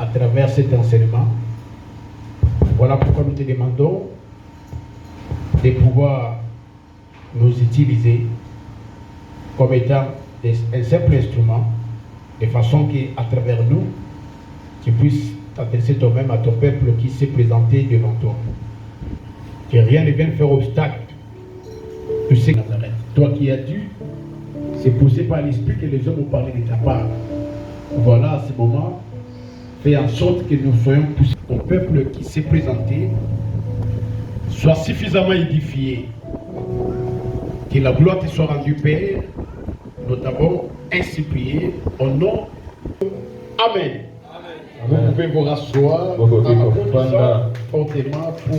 à travers cet enseignement. Voilà pourquoi nous te demandons de pouvoir nous utiliser comme étant un simple instrument, de façon qu'à travers nous, tu puisses t'adresser toi-même à ton peuple qui s'est présenté devant toi. Que rien ne vienne faire obstacle. Tu sais, Nazareth, toi qui as dû, c'est poussé par l'esprit que les hommes ont parlé de ta part. Voilà, à ce moment, fais en sorte que nous soyons poussés. Ton peuple qui s'est présenté soit suffisamment édifié. Que la gloire te soit rendue, Père. Nous t'avons ainsi prié au nom. Amen. Vous pouvez vous rasseoir en applaudissant fortement pour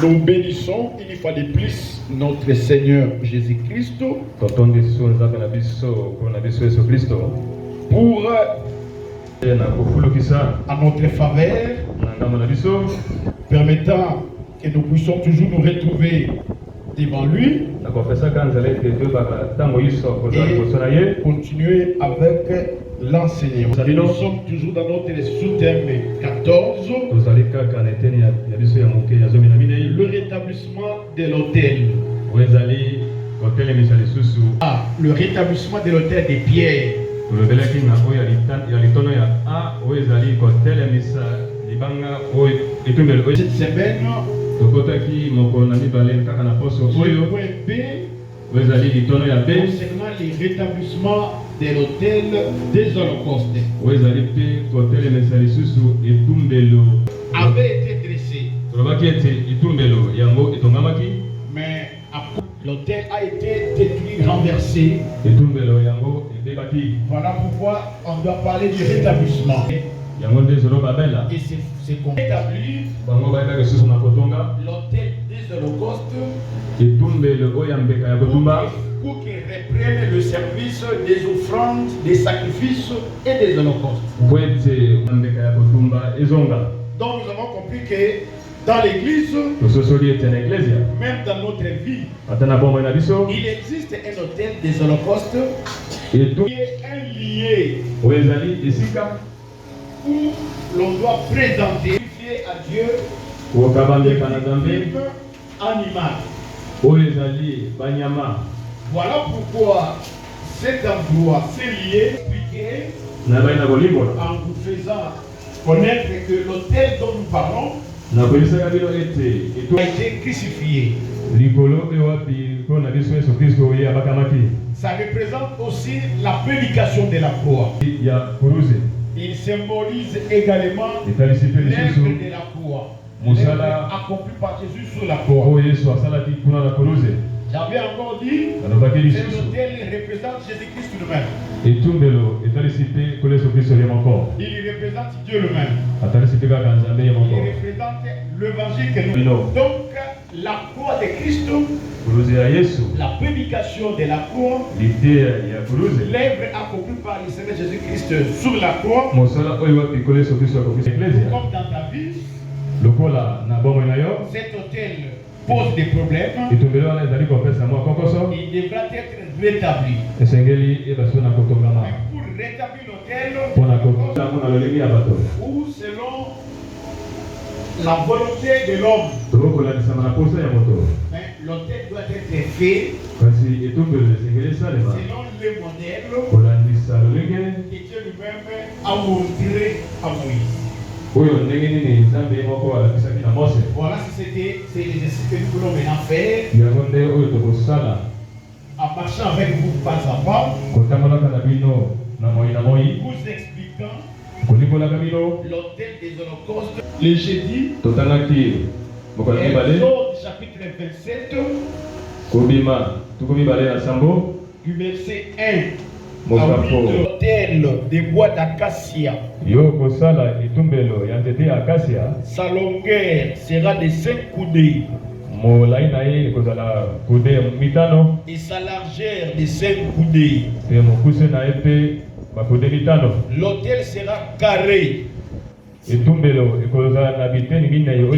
nous bénissons une fois de plus notre Seigneur Jésus-Christ pour à notre faveur, permettant que nous puissions toujours nous retrouver devant lui et continuer avec l'enseignement. Nous sommes toujours dans notre sous-thème 14, le rétablissement de l'autel. Le rétablissement de l'autel des pierres. Cette semaine, le point B concernant le rétablissement de l'autel des holocaustes avait été dressé, mais l'autel a été détruit, renversé. Voilà pourquoi on doit parler du rétablissement. Et c'est qu'on établit l'autel des holocaustes pour qu'il reprenne le service des offrandes, des sacrifices et des holocaustes. Donc nous avons compris que dans l'église, même dans notre vie, il existe un autel des holocaustes qui est un lié où l'on doit présenter à Dieu des animal. Voilà pourquoi cet endroit s'est lié en vous faisant connaître que l'autel dont nous parlons a été crucifié. Ça représente aussi la prédication de la croix. Il symbolise également l'œuvre de la croix. L'œuvre accomplie par Jésus sur la croix. J'avais encore dit que cet autel représente Jésus-Christ lui-même. Il représente Dieu lui-même. Il représente l'évangile que nous avons. Donc, la croix de Christ, la prédication de la croix, l'œuvre accomplie par le Seigneur Jésus-Christ sur la croix, comme dans ta vie, cet autel pose des problèmes, il devra être rétabli. Mais pour rétablir l'autel, ou selon la volonté de l'homme, l'autel doit être fait selon le modèle que Dieu lui-même a montré à Moïse. Voilà, c'est l'exercice que nous voulons maintenant faire en marchant avec vous pas à pas, vous expliquant l'autel des holocaustes. Le jeudi, Exode chapitre 27, du verset 1 à 8, l'autel de bois d'acacia. Sa longueur sera de 5 coudées et sa largeur de 5 coudées. L'autel sera carré Et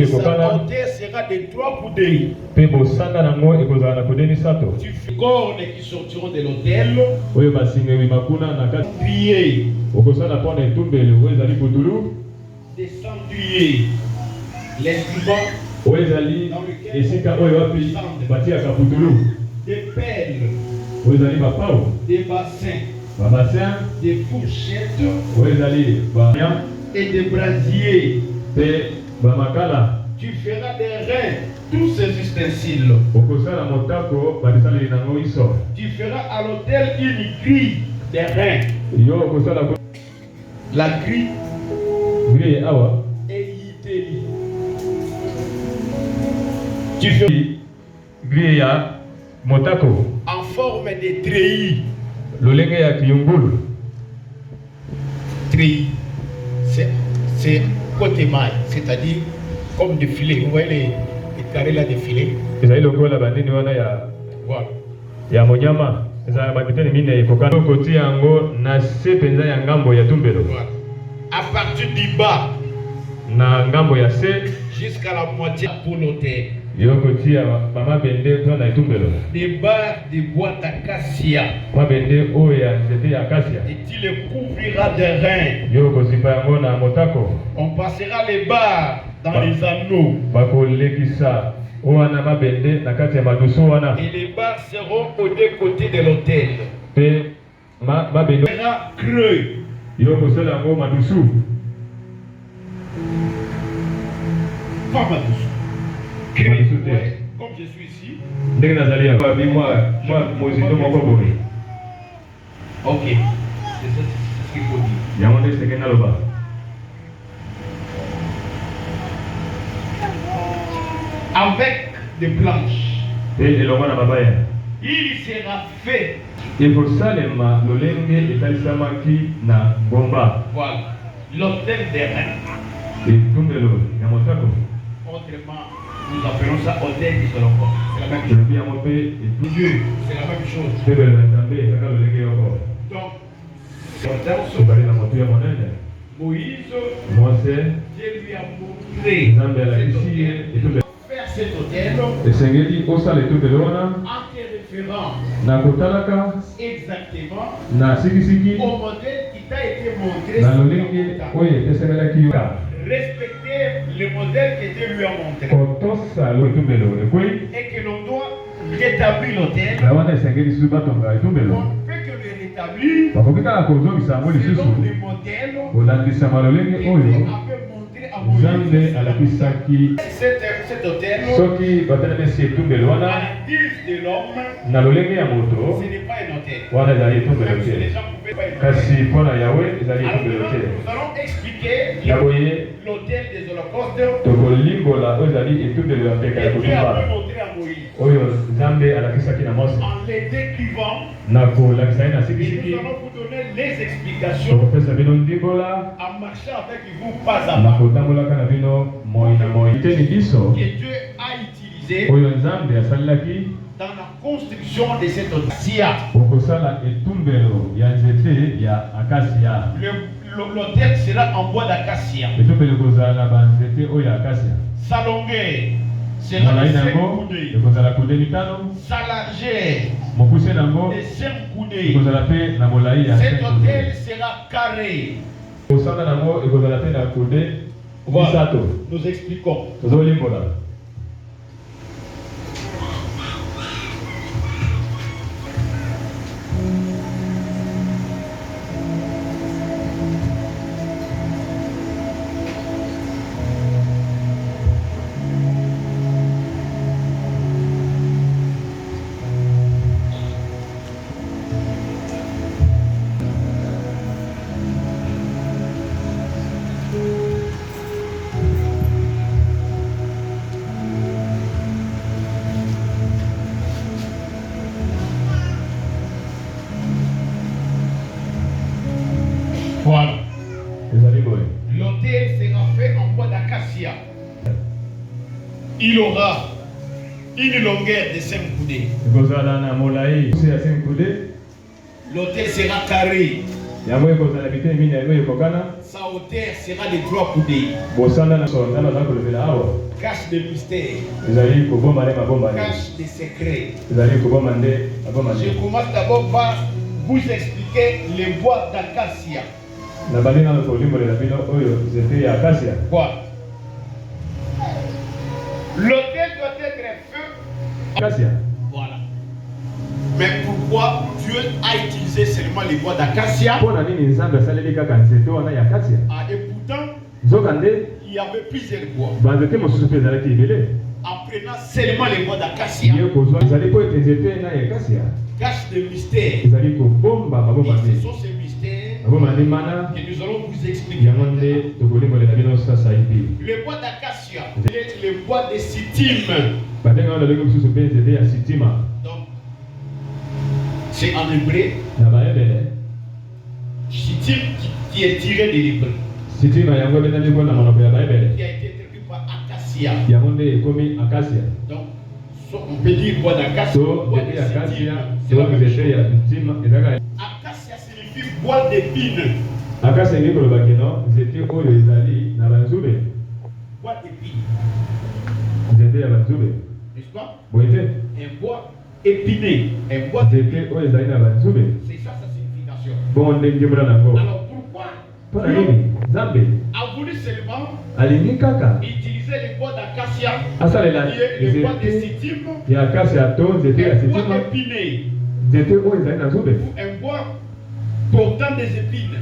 sa hauteur sera de 3 coudées. Du cornes qui sortiront de l'autel. Prier. Des cendriers. L'instrument dans lequel des pelles. Des bassins. Des fourchettes. Et des brasiers. Tu feras des reins, tous ces ustensiles. Tu feras à l'autel une grille des reins. La grille est yiteli. Tu feras en forme de treillis. Treillis. C'est côté maille, c'est-à-dire comme des filets. Vous voyez les carrés là des filets. Voilà. Voilà. À partir du bas jusqu'à la moitié pour l'autel. Des barres de bois d'acacia. Et tu les couvriras de reins. On passera les barres dans les anneaux. Et les barres seront aux deux côtés de l'autel. On verra creux. Pas Madoussou. Ouais, comme je suis ici. Ok. C'est ce qu'il faut dire. Avec des planches. Il sera fait. Voilà. L'autel des reins. Autrement, nous appelons ça autel des holocaustes. C'est la même chose. Dieu, c'est la même chose. Donc, Moïse, Dieu lui a montré faire cet autel en te référant exactement au modèle qui t'a été montré. Respecter le modèle que Dieu lui a montré. Et que l'on doit rétablir l'autel. On fait que le rétablir selon les modèles que Dieu avait montré à Moïse. Cet autel, à la guise de l'homme, ce n'est pas un autel. Même si les gens pouvaient pas être. Nous allons expliquer l'autel des holocaustes. Et Dieu a montré à Moïse. En les décrivant, et nous allons vous donner les explications en marchant avec vous pas à pas. Que Dieu a utilisé dans la construction de cette autel. L'autel sera en bois d'acacia. Sa longueur sera de 5 coudées. Sa largeur de 5 coudées. Cet autel sera carré. Voilà, nous expliquons. Voilà. L'autel sera fait en bois d'acacia. Il aura une longueur de 5 coudées. L'autel sera carré. Sa hauteur sera de 3 coudées. Cache des mystères. Cache des secrets. Je commence d'abord par vous expliquer les bois d'acacia. Quoi? L'autel doit être feu. Voilà. Mais pourquoi Dieu a utilisé seulement les bois d'acacia? Et pourtant, il y avait plusieurs bois. En prenant seulement les bois d'acacia, cache des mystères. Et ce sont ces mystères que nous allons vous expliquer. Le bois d'acacia, c'est le bois de Sittim. Donc, c'est en hébreu. Sittim qui est tiré de l'hébreu. Qui a été traduit par acacia. Donc, on peut dire bois d'acacia. Acacia signifie bois d'épine. Bois d'épine. N'est-ce pas? Un bois épiné. Un bois d'épine. C'est ça sa signification. Alors pourquoi Dieu a voulu seulement utiliser les bois d'acacia, les bois de Sittim, et un bois épiné, un bois portant des épines?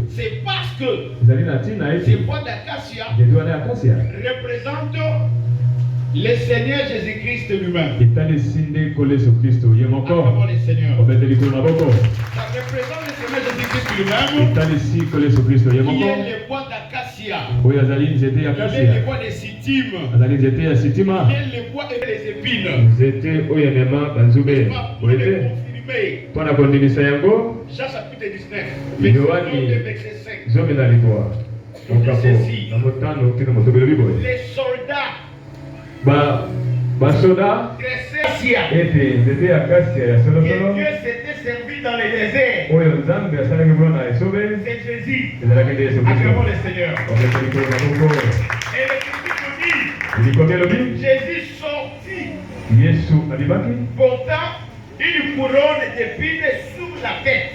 C'est parce que ces bois d'acacia représentent le Seigneur Jésus-Christ lui-même. Acclamons le Seigneur. Ça représente le Seigneur Jésus-Christ lui-même. Qui est le bois d'acacia. Il y a le bois de Sittim. Il y a le bois et les épines. Pour le confirmer. Jean chapitre 19. Verset 5. Les soldats que Dieu s'était servi dans le désert. C'est Jésus. Acclamons le Seigneur. Et l'Écriture nous dit, Jésus sortit portant une couronne d'épines sur la tête.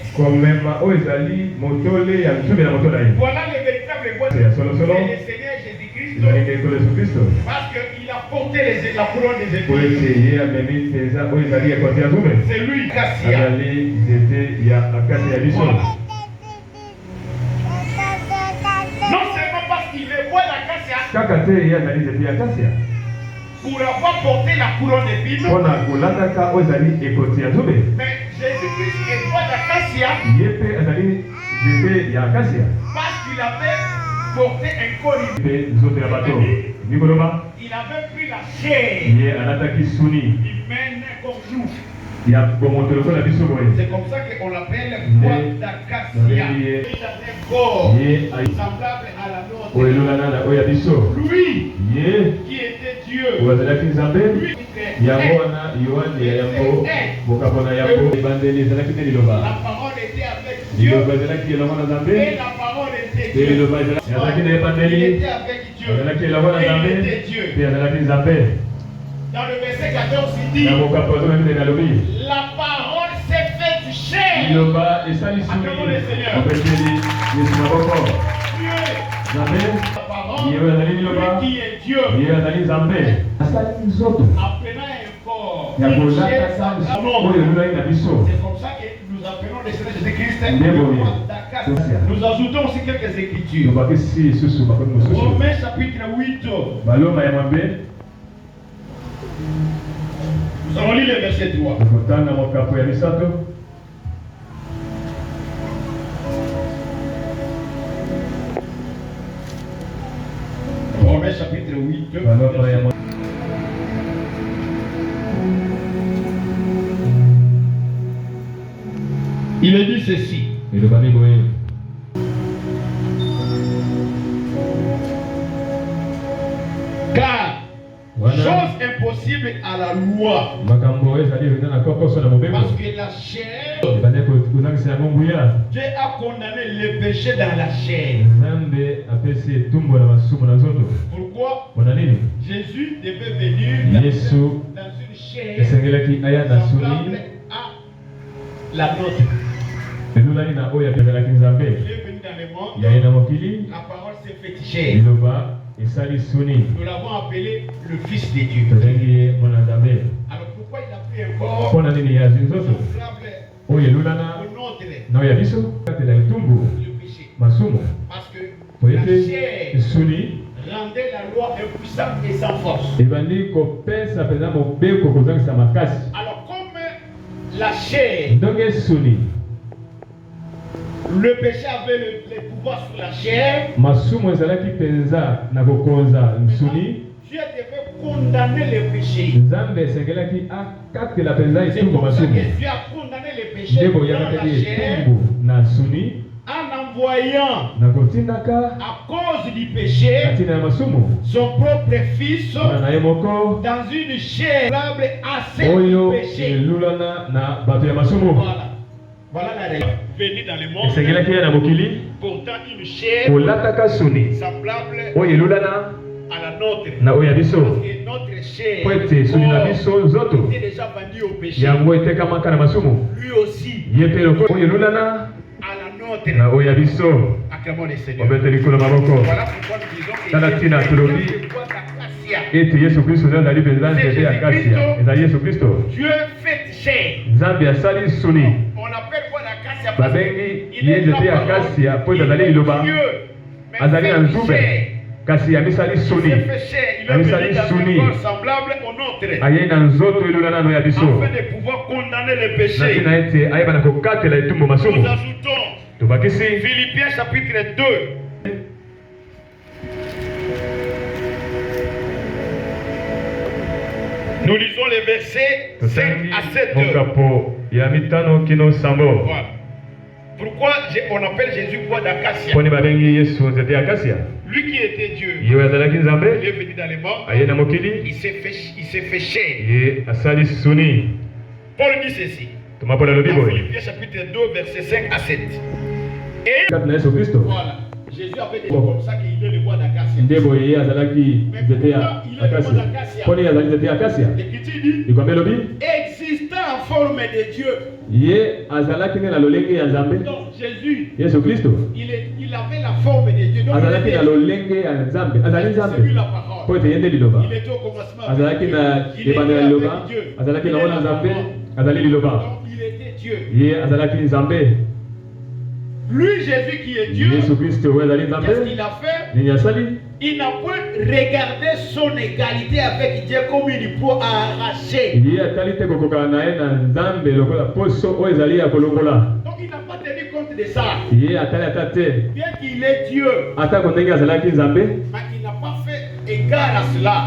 Voilà le véritable bois de le Seigneur Jésus-Christ. Parce qu'il a porté la couronne des épines. C'est lui, Acacia. Voilà. Non seulement parce qu'il est bois d'acacia, pour avoir porté la couronne d'épines, mais Jésus-Christ est bois d'acacia parce qu'il avait porté un corps. Il avait pris la chair humaine comme nous. C'est comme ça qu'on l'appelle bois d'acacia. Il avait un corps semblable à la nôtre. Lui qui était Dieu. Lui était la parole était avec Dieu. Et la parole était Dieu. Il était avec Dieu. Et il était Dieu. Dans le verset 14, il dit, la parole s'est faite chair. Acclamons le Seigneur. Dieu, la parole, lui qui est Dieu, apprenant un corps, une chair semblable. C'est comme ça que nous appelons le Seigneur Jésus-Christ le roi d'acacia. Nous ajoutons aussi quelques écritures. Romains chapitre 8. Nous allons lire le verset 3. Romains chapitre 8. Il est dit ceci. Car chose impossible à la loi. Parce que la chair Dieu a condamné le péché dans la chair. Pourquoi? Jésus devait venir dans une chair semblable à la nôtre. Il est venu dans le monde. La parole s'est faite chair. Nous l'avons appelé le Fils de Dieu. Alors pourquoi il a pris un corps semblable au nôtre? Le péché. Parce que la chair rendait la loi impuissante et sans force. Alors comme la chair, le péché avait le pouvoir sur la chair, Dieu devait condamner le péché. C'est pour ça que Dieu a condamné le péché dans la chair en envoyant à cause du péché son propre fils dans une chair semblable à celle du péché. Voilà la raison. Venir dans le monde, pourtant une chair semblable à la nôtre. Parce que notre chair était déjà vendue au péché. Lui aussi à la nôtre. Acclamons le Seigneur. Voilà pourquoi nous disons que Dieu fait chair. On appelle quoi l'acacia parce qu'il est la parole, il est Dieu, mais il s'est fait chair. Il est venu dans un corps semblable au nôtre, afin de pouvoir condamner le péché. Nous ajoutons Philippiens chapitre 2. Nous lisons les versets 5 à 7. Voilà. Pourquoi on appelle Jésus bois d'acacia? Lui qui était Dieu, il est venu dans les morts, il s'est fait chair. Paul dit ceci. Dans Philippiens chapitre 2, versets 5 à 7. Et voilà. Jésus avait dit comme ça qu'il est le bois d'acacia. Mais pourquoi il est le bois d'acacia? L'Écriture dit existant en forme de Dieu. Donc Jésus, il avait la forme de Dieu. Donc c'est lui la parole. Il était au commencement avec Dieu. Il était avec Dieu. Donc il était Dieu. Lui, Jésus qui est Dieu, qu'est-ce qu'il a fait? Il n'a pas regardé son égalité avec Dieu comme il peut arracher. Donc il n'a pas tenu compte de ça. Bien qu'il est Dieu, mais il n'a pas fait égard à cela.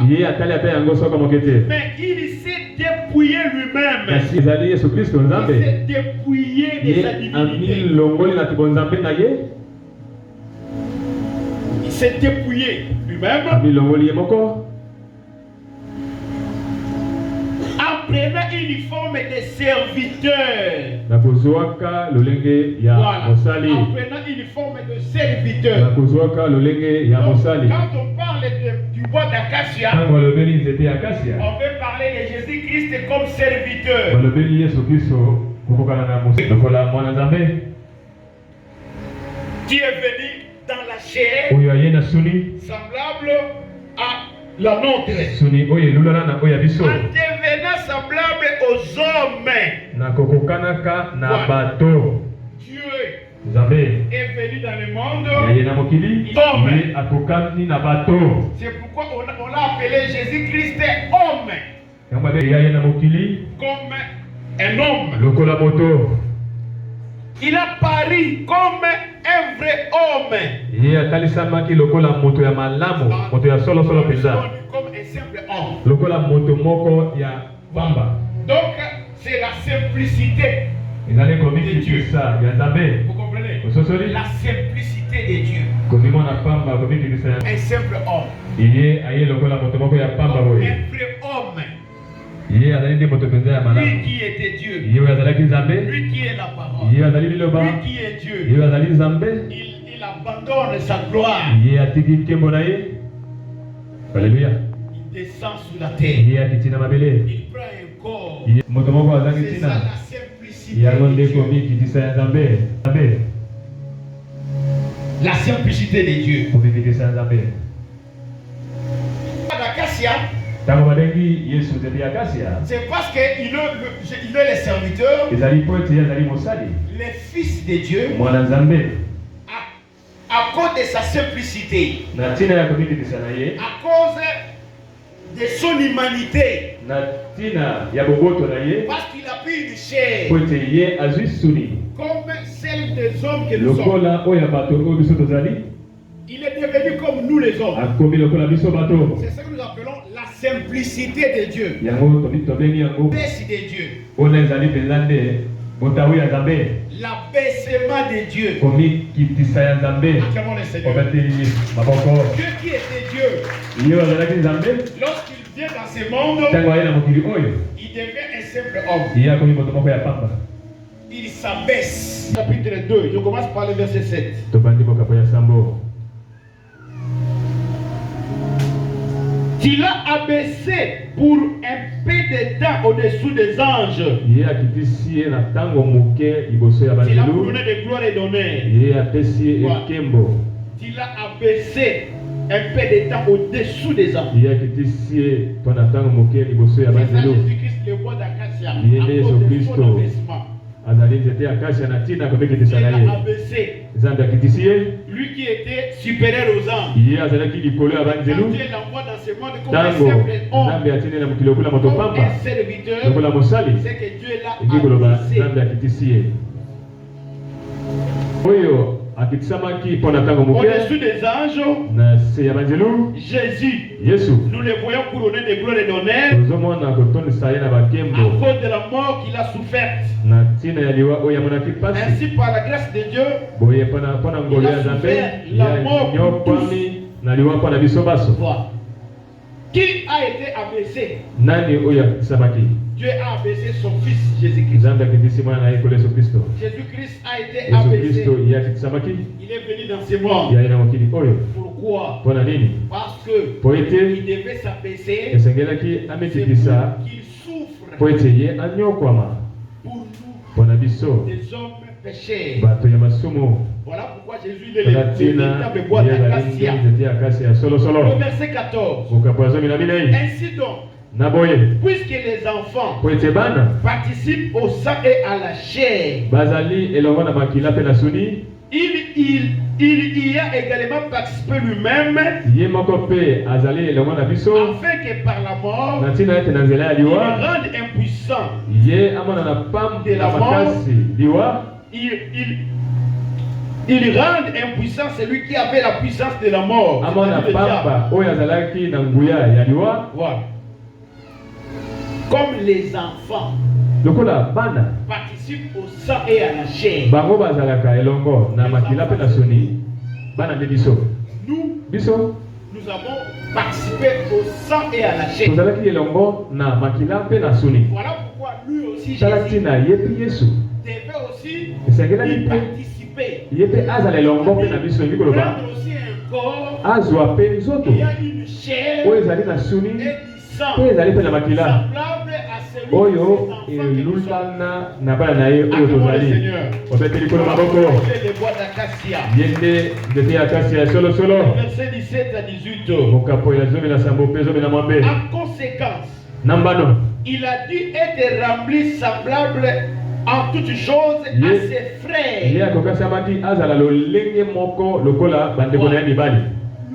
Mais il s'est dépouillé lui-même. Il s'est dépouillé de sa divinité. Il s'est dépouillé lui-même en prenant une forme de serviteur. Voilà. En prenant une forme de serviteur. Donc, quand on parle du bois d'acacia, on veut parler de Jésus-Christ comme serviteur. Qui est venu dans la chair semblable à la nôtre, en devenant semblable aux hommes. Dieu est venu dans le monde homme. C'est pourquoi on l'a appelé Jésus-Christ homme, comme un homme. Il a paru comme un vrai homme. Comme un simple homme. Donc, c'est la simplicité de Dieu. Vous comprenez? La simplicité de Dieu. Un simple homme. Un vrai homme. Lui qui était Dieu. Lui qui est la parole. Lui qui est Dieu. Il abandonne sa gloire. Alléluia. Il descend sur la terre. Il prend un corps. C'est ça la simplicité de Dieu. La simplicité de Dieu. C'est parce qu'il est le serviteur, les fils de Dieu, à cause de sa simplicité, à cause de son humanité, parce qu'il a pris une chair comme celle des hommes que nous sommes. Il est devenu comme nous les hommes. C'est ce que nous appelons la simplicité de Dieu. L'abaissement de Dieu. L'abaissement de Dieu. Acclamons le Seigneur. Dieu qui était Dieu, lorsqu'il vient dans ce monde, il devient un simple homme. Il s'abaisse. Chapitre 2, je commence par le verset 7. Il a abaissé pour un peu de temps au-dessous des anges. Il a couronné de gloire et d'honneur. Il a abaissé un peu de temps au-dessous des anges. C'est ça Jésus-Christ, le bois d'acacia. À cause de son abaissement. Il a abaissé. Lui qui était supérieur aux anges. Quand Dieu l'envoie dans ce monde comme un simple homme, comme un serviteur, c'est que Dieu l'a abaissé. Au-dessus des anges, Jésus, nous le voyons couronné de gloire et d'honneur à cause de la mort qu'il a soufferte. Ainsi, par la grâce de Dieu, il a souffert la mort pour tous. Voilà. Qui a été abaissé? Dieu a abaissé son fils Jésus-Christ. Jésus-Christ a été abaissé. Il est venu dans ce monde. Pourquoi? Parce qu'il devait s'abaisser. C'est pour qu'il souffre pour nous, des hommes péchés. Voilà pourquoi Jésus est le véritable bois d'acacia. Au verset 14. Ainsi donc, puisque les enfants participent au sang et à la chair, il y a également participé lui-même, afin que par la mort, il rende impuissant de la mort. Il rend impuissant celui qui avait la puissance de la mort. Voilà. Comme les enfants participent au sang et à la chair, nous avons participé au sang et à la chair. Voilà pourquoi lui aussi Jésus devait aussi y participer. Prendre aussi un corps, il y a une chair et du sang semblable à celui de ses enfants que nous sommes. Acclamons le Seigneur. Le bois d'acacia. Verset 17 à 18. En conséquence, il a dû être rempli semblable en toutes choses à ses frères.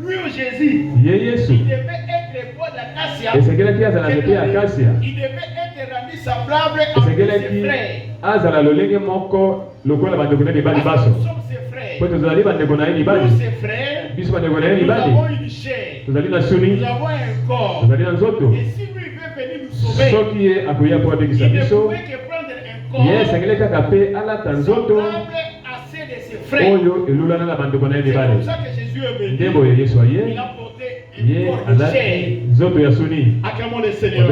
Lui, Jésus, il devait être bois d'acacia. Il devait être rendu semblable à ses frères. Parce que nous sommes ses frères. Nous, ses frères, nous avons une chair. Nous avons un corps. Et si lui veut venir nous sauver, il ne pouvait que prendre un corps semblable à ceux de ses frères. C'est pour ça que Jésus est venu. Il a porté Ye alati nzoto ya soni. Acclamons le Seigneur.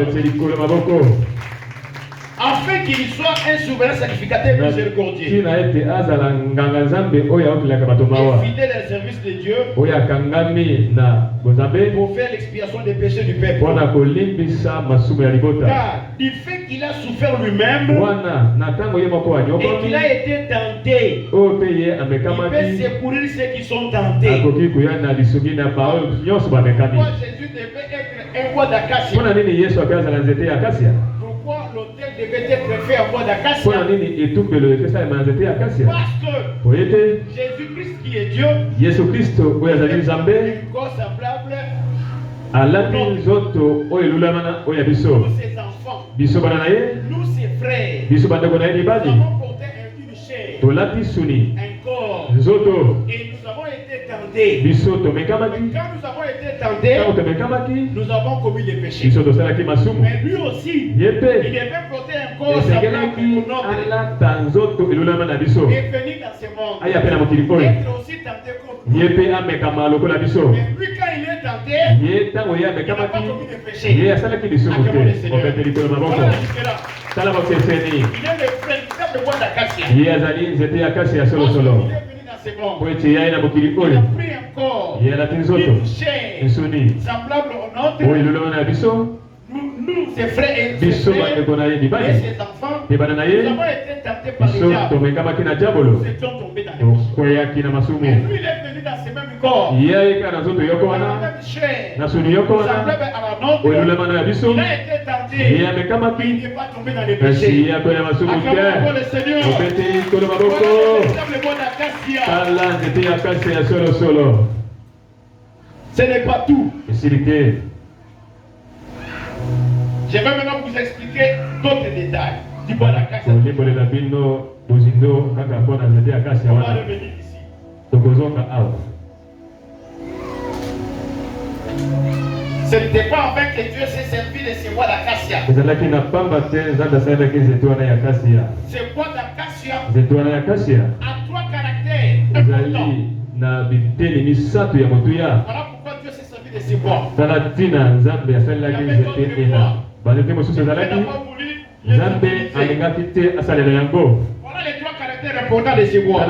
Afin qu'il soit un souverain sacrificateur miséricordieux. Et fidèle au service de Dieu. Pour faire l'expiation des péchés du peuple. Car du fait qu'il a souffert lui-même. Et qu'il a été tenté. Il peut secourir ceux qui sont tentés. Pourquoi Jésus devait être un bois d'acacia? Pourquoi l'autel devait être fait en bois d'acacia? Parce que Jésus-Christ qui est Dieu, un corps semblable à nous ses enfants, nous ses frères, nous avons porté une chair, un corps, et nous avons été tentés. Mais quand nous avons été tentés, nous avons commis des péchés. Mais lui aussi, il devait porter un corps semblable au nôtre et venir dans ce monde, être aussi tenté comme nous. Mais lui, quand il est tenté, il n'a pas commis de péché. Acclamons le Seigneur. Voilà la différence. Il est le véritable bois d'acacia. Il est venu dans ce monde. Il a pris un corps, une chair semblable au nôtre. Nous, ses frères et ses enfants, nous avons été tentés par le diable. Nous étions tombés dans les péchés. Mais lui, il est venu dans ce même corps, dans la même chair, semblable à la nôtre. Il a été tenté, mais il n'est pas tombé dans les péchés. Acclamons le Seigneur. Voilà le véritable bois d'acacia. Ce n'est pas tout. Je vais maintenant vous expliquer d'autres détails du bois d'acacia. On va revenir ici. Ce n'était pas en fait que Dieu s'est servi de ce bois d'acacia. Ce bois d'acacia a 3 caractères importants. Voilà pourquoi Dieu s'est servi de ce bois. Il n'a pas voulu les utiliser. Voilà les 3 caractères importants de ce bois.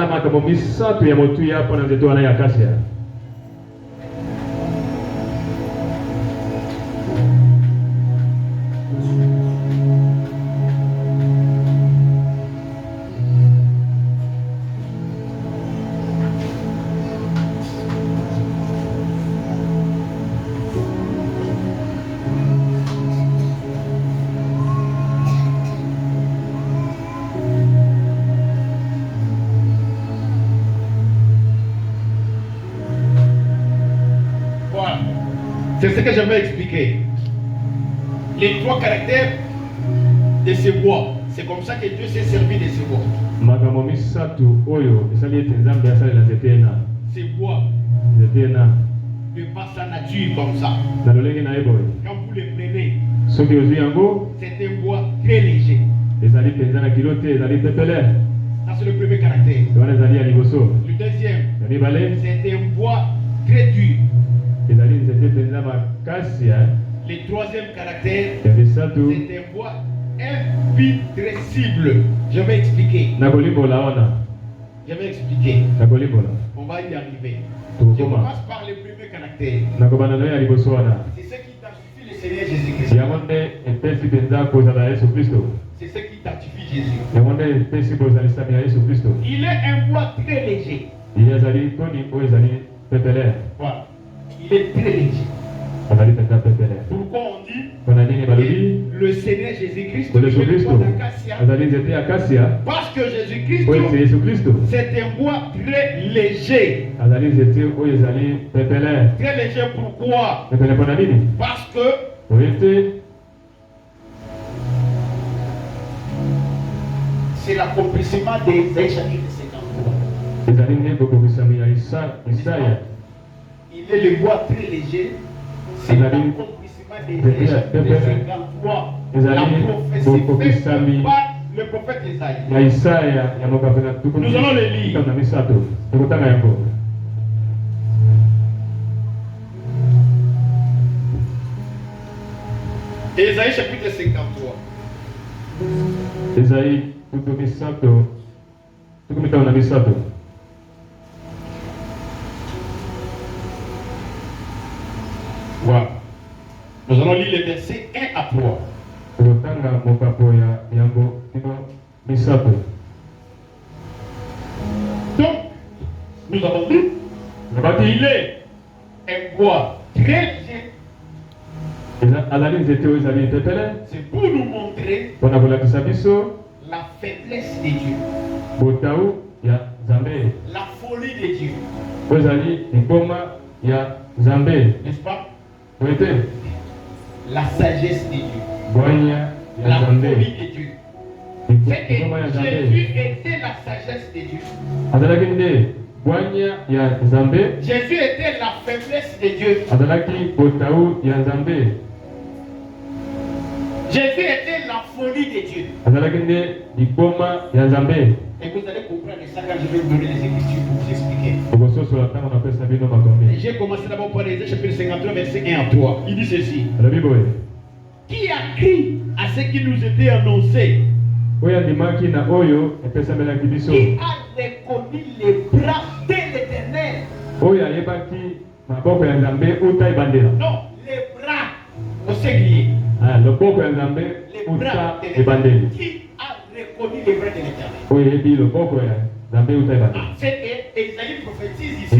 C'est ce que je vais expliquer. Les 3 caractères de ce bois. C'est comme ça que Dieu s'est servi de ce bois. Ce bois, de par sa nature comme ça. Quand vous le prenez, c'est un bois très léger. Ça, c'est le premier caractère. Le deuxième, c'est un bois très dur. Le troisième caractère, c'est un bois imputrescible. Je vais expliquer. On va y arriver. Je commence par le premier caractère. C'est ce qui identifie le Seigneur Jésus-Christ. C'est ce qui identifie Jésus. Il est un bois très léger. Voilà. Il est très léger. Pourquoi on dit le Seigneur Jésus-Christ parce que Jésus-Christ c'est un bois très léger. Très léger pourquoi? Parce que c'est l'accomplissement des chapitre 53. Il est le bois très léger. C'est l'accomplissement des chapitre 53. La prophétie faite par le prophète Isaïe. Nous allons le lire. Ésaïe chapitre 53. Ésaïe, tout comme on a mis ça. Voilà. Nous allons lire les versets 1 à 3. Donc, nous avons dit, il est un bois très léger. C'est pour nous montrer la faiblesse de Dieu, la folie de Dieu. N'est-ce pas? La sagesse de Dieu, la folie de Dieu. C'est que Jésus était la sagesse de Dieu. Jésus était la faiblesse de Dieu. Jésus était la folie de Dieu. Et vous allez comprendre ça quand je vais vous donner les Écritures pour vous expliquer. J'ai commencé d'abord par Ésaïe chapitre 53, verset 1 à 3. Il dit ceci. Qui a crié à ce qui nous était annoncé? Qui a reconnu les bras de l'Éternel? Non, les bras au séglier. Les bras de l'Éternel. Qui a reconnu les bras de l'Éternel? C'est que Ésaïe prophétise ici.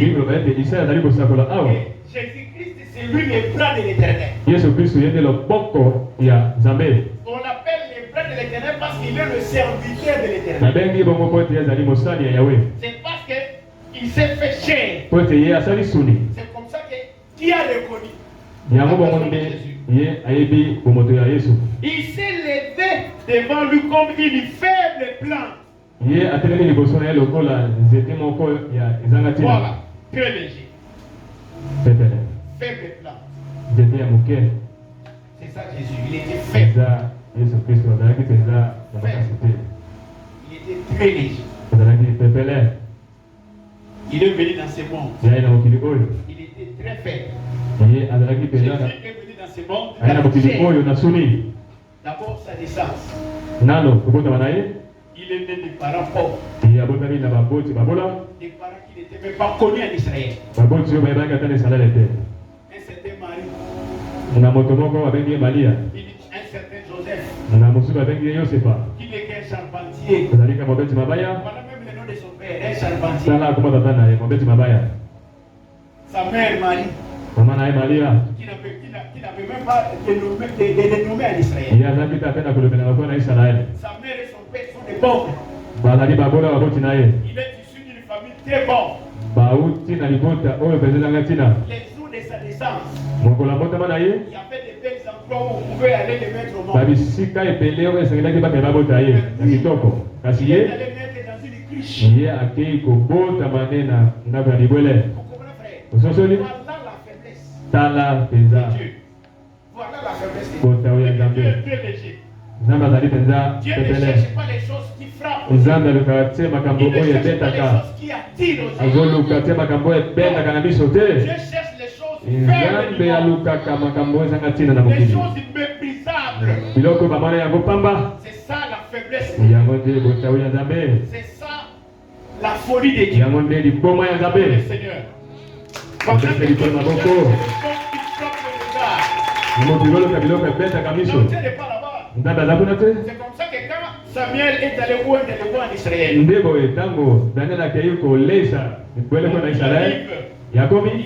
Jésus-Christ, c'est lui les bras de l'Éternel. On l'appelle les bras de l'Éternel parce qu'il est le serviteur de l'Éternel. C'est parce qu'il s'est fait chair. C'est comme ça que qui a reconnu? Il s'est levé devant lui comme une faible plante. Voilà, très léger. Faible plante. C'est ça Jésus, il était faible. Il était très léger. Il est venu dans ce monde. Il était très faible. Jésus est venu dans ce monde. D'abord sa naissance. Il est né des parents pauvres. Des parents qui n'étaient même pas connus en Israël. Un certain Marie. Un certain Joseph. Qui n'est qu'un charpentier. Voilà même le nom de son père, un charpentier. Sa mère Marie. Qui n'avait même pas de nommé en Israël. Sa mère et son père sont des pauvres. Il est issu d'une famille très pauvre. Les jours de sa naissance, il y avait des belles endroits où on pouvait aller les mettre au monde. Il est allé mettre dans une cruche. Vous comprenez, frère? Voilà la faiblesse de Dieu. Voilà la faiblesse de Dieu. Dieu est léger. Dieu ne cherche pas les choses qui frappent. Il ne cherche pas les choses qui attirent aux gens. Dieu cherche les choses faibles. Les choses méprisables. C'est ça la faiblesse. C'est ça la folie de Dieu. Le Seigneur. Pendant que Dieu cherche les choses qui frappent le regard. Non, Dieu n'est pas là-bas. C'est comme ça que quand Samuel est allé voir le roi en Israël,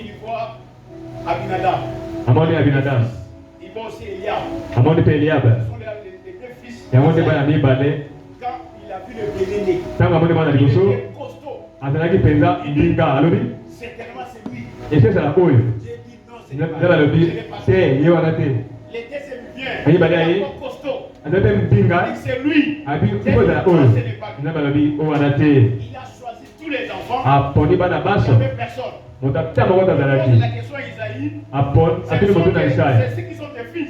il voit Abinadab. Il voit aussi Eliab. Ce sont les deux fils. Quand il a vu le bénéné, il était costaud. Certainement c'est lui. J'ai dit non, c'est pas lui. Les deuxièmes vient. Il est encore costaud. C'est lui. Il a choisi tous les enfants. Il n'y avait personne. Pose la question à Isaïe. C'est ceux qui sont des fils.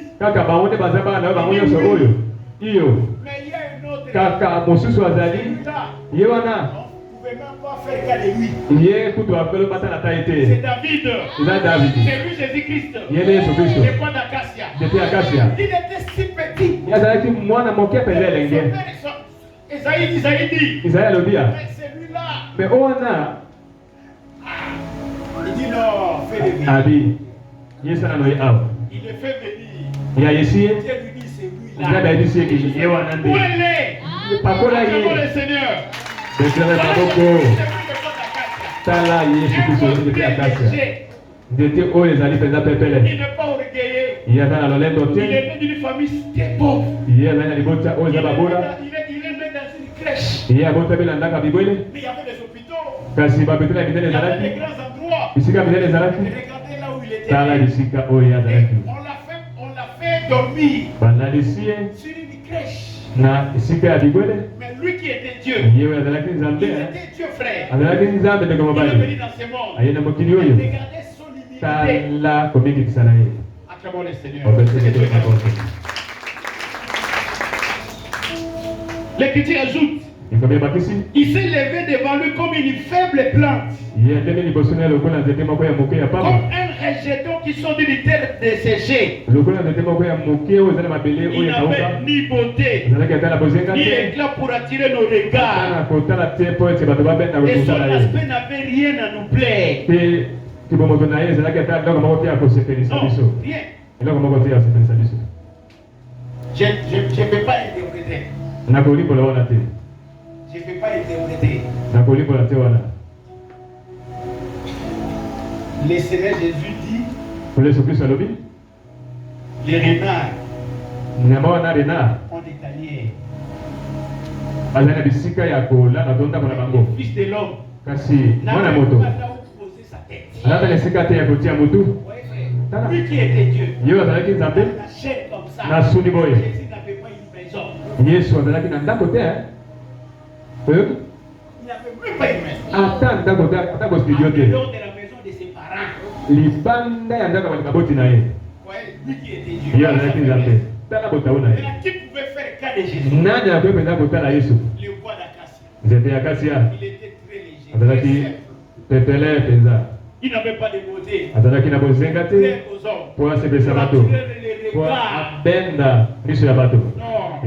Mais il y a un autre. Vous ne pouvez même pas faire cas de lui. C'est David. C'est lui Jésus-Christ. Le bois d'acacia. Il était si petit. Isaïe dit. Mais celui-là. Mais on a. Il dit non, fais-le venir. Il le fait venir. Dieu lui dit c'est lui là. Où elle est? Acclamons le Seigneur. Il n'est pas orgueilleux. Il est né d'une famille très pauvre. Il est né dans une crèche. Mais il y avait des hôpitaux. Il y avait des grands endroits. Regardez là où il était. On l'a fait dormir sur une crèche. Mais lui qui était Dieu, il était Dieu frère. Il est venu dans ce monde. Il regardait son humilité. Acclamons le Seigneur. L'Écriture ajoute, il s'est levé devant lui comme une faible plante, comme un rejeton qui sort d'une terre desséchée. Il n'avait ni beauté, ni éclat pour attirer nos regards. Et son aspect n'avait rien à nous plaire. Non, rien. Je ne peux pas interpréter. Je ne peux pas interpréter. Le Seigneur Jésus dit, les renards ont des tanières. Le Fils de l'homme n'a pas où poser sa tête. Lui qui était Dieu, la chair comme ça, Jésus n'avait pas une maison. Il n'avait même pas une maison. En dehors de la maison de ses parents. Lui qui était Dieu. Qui pouvait faire cas de Jésus? Le bois d'acacia. Il était très léger. Il n'avait pas de beauté. Plaire aux hommes. Pour attirer les regards. Non.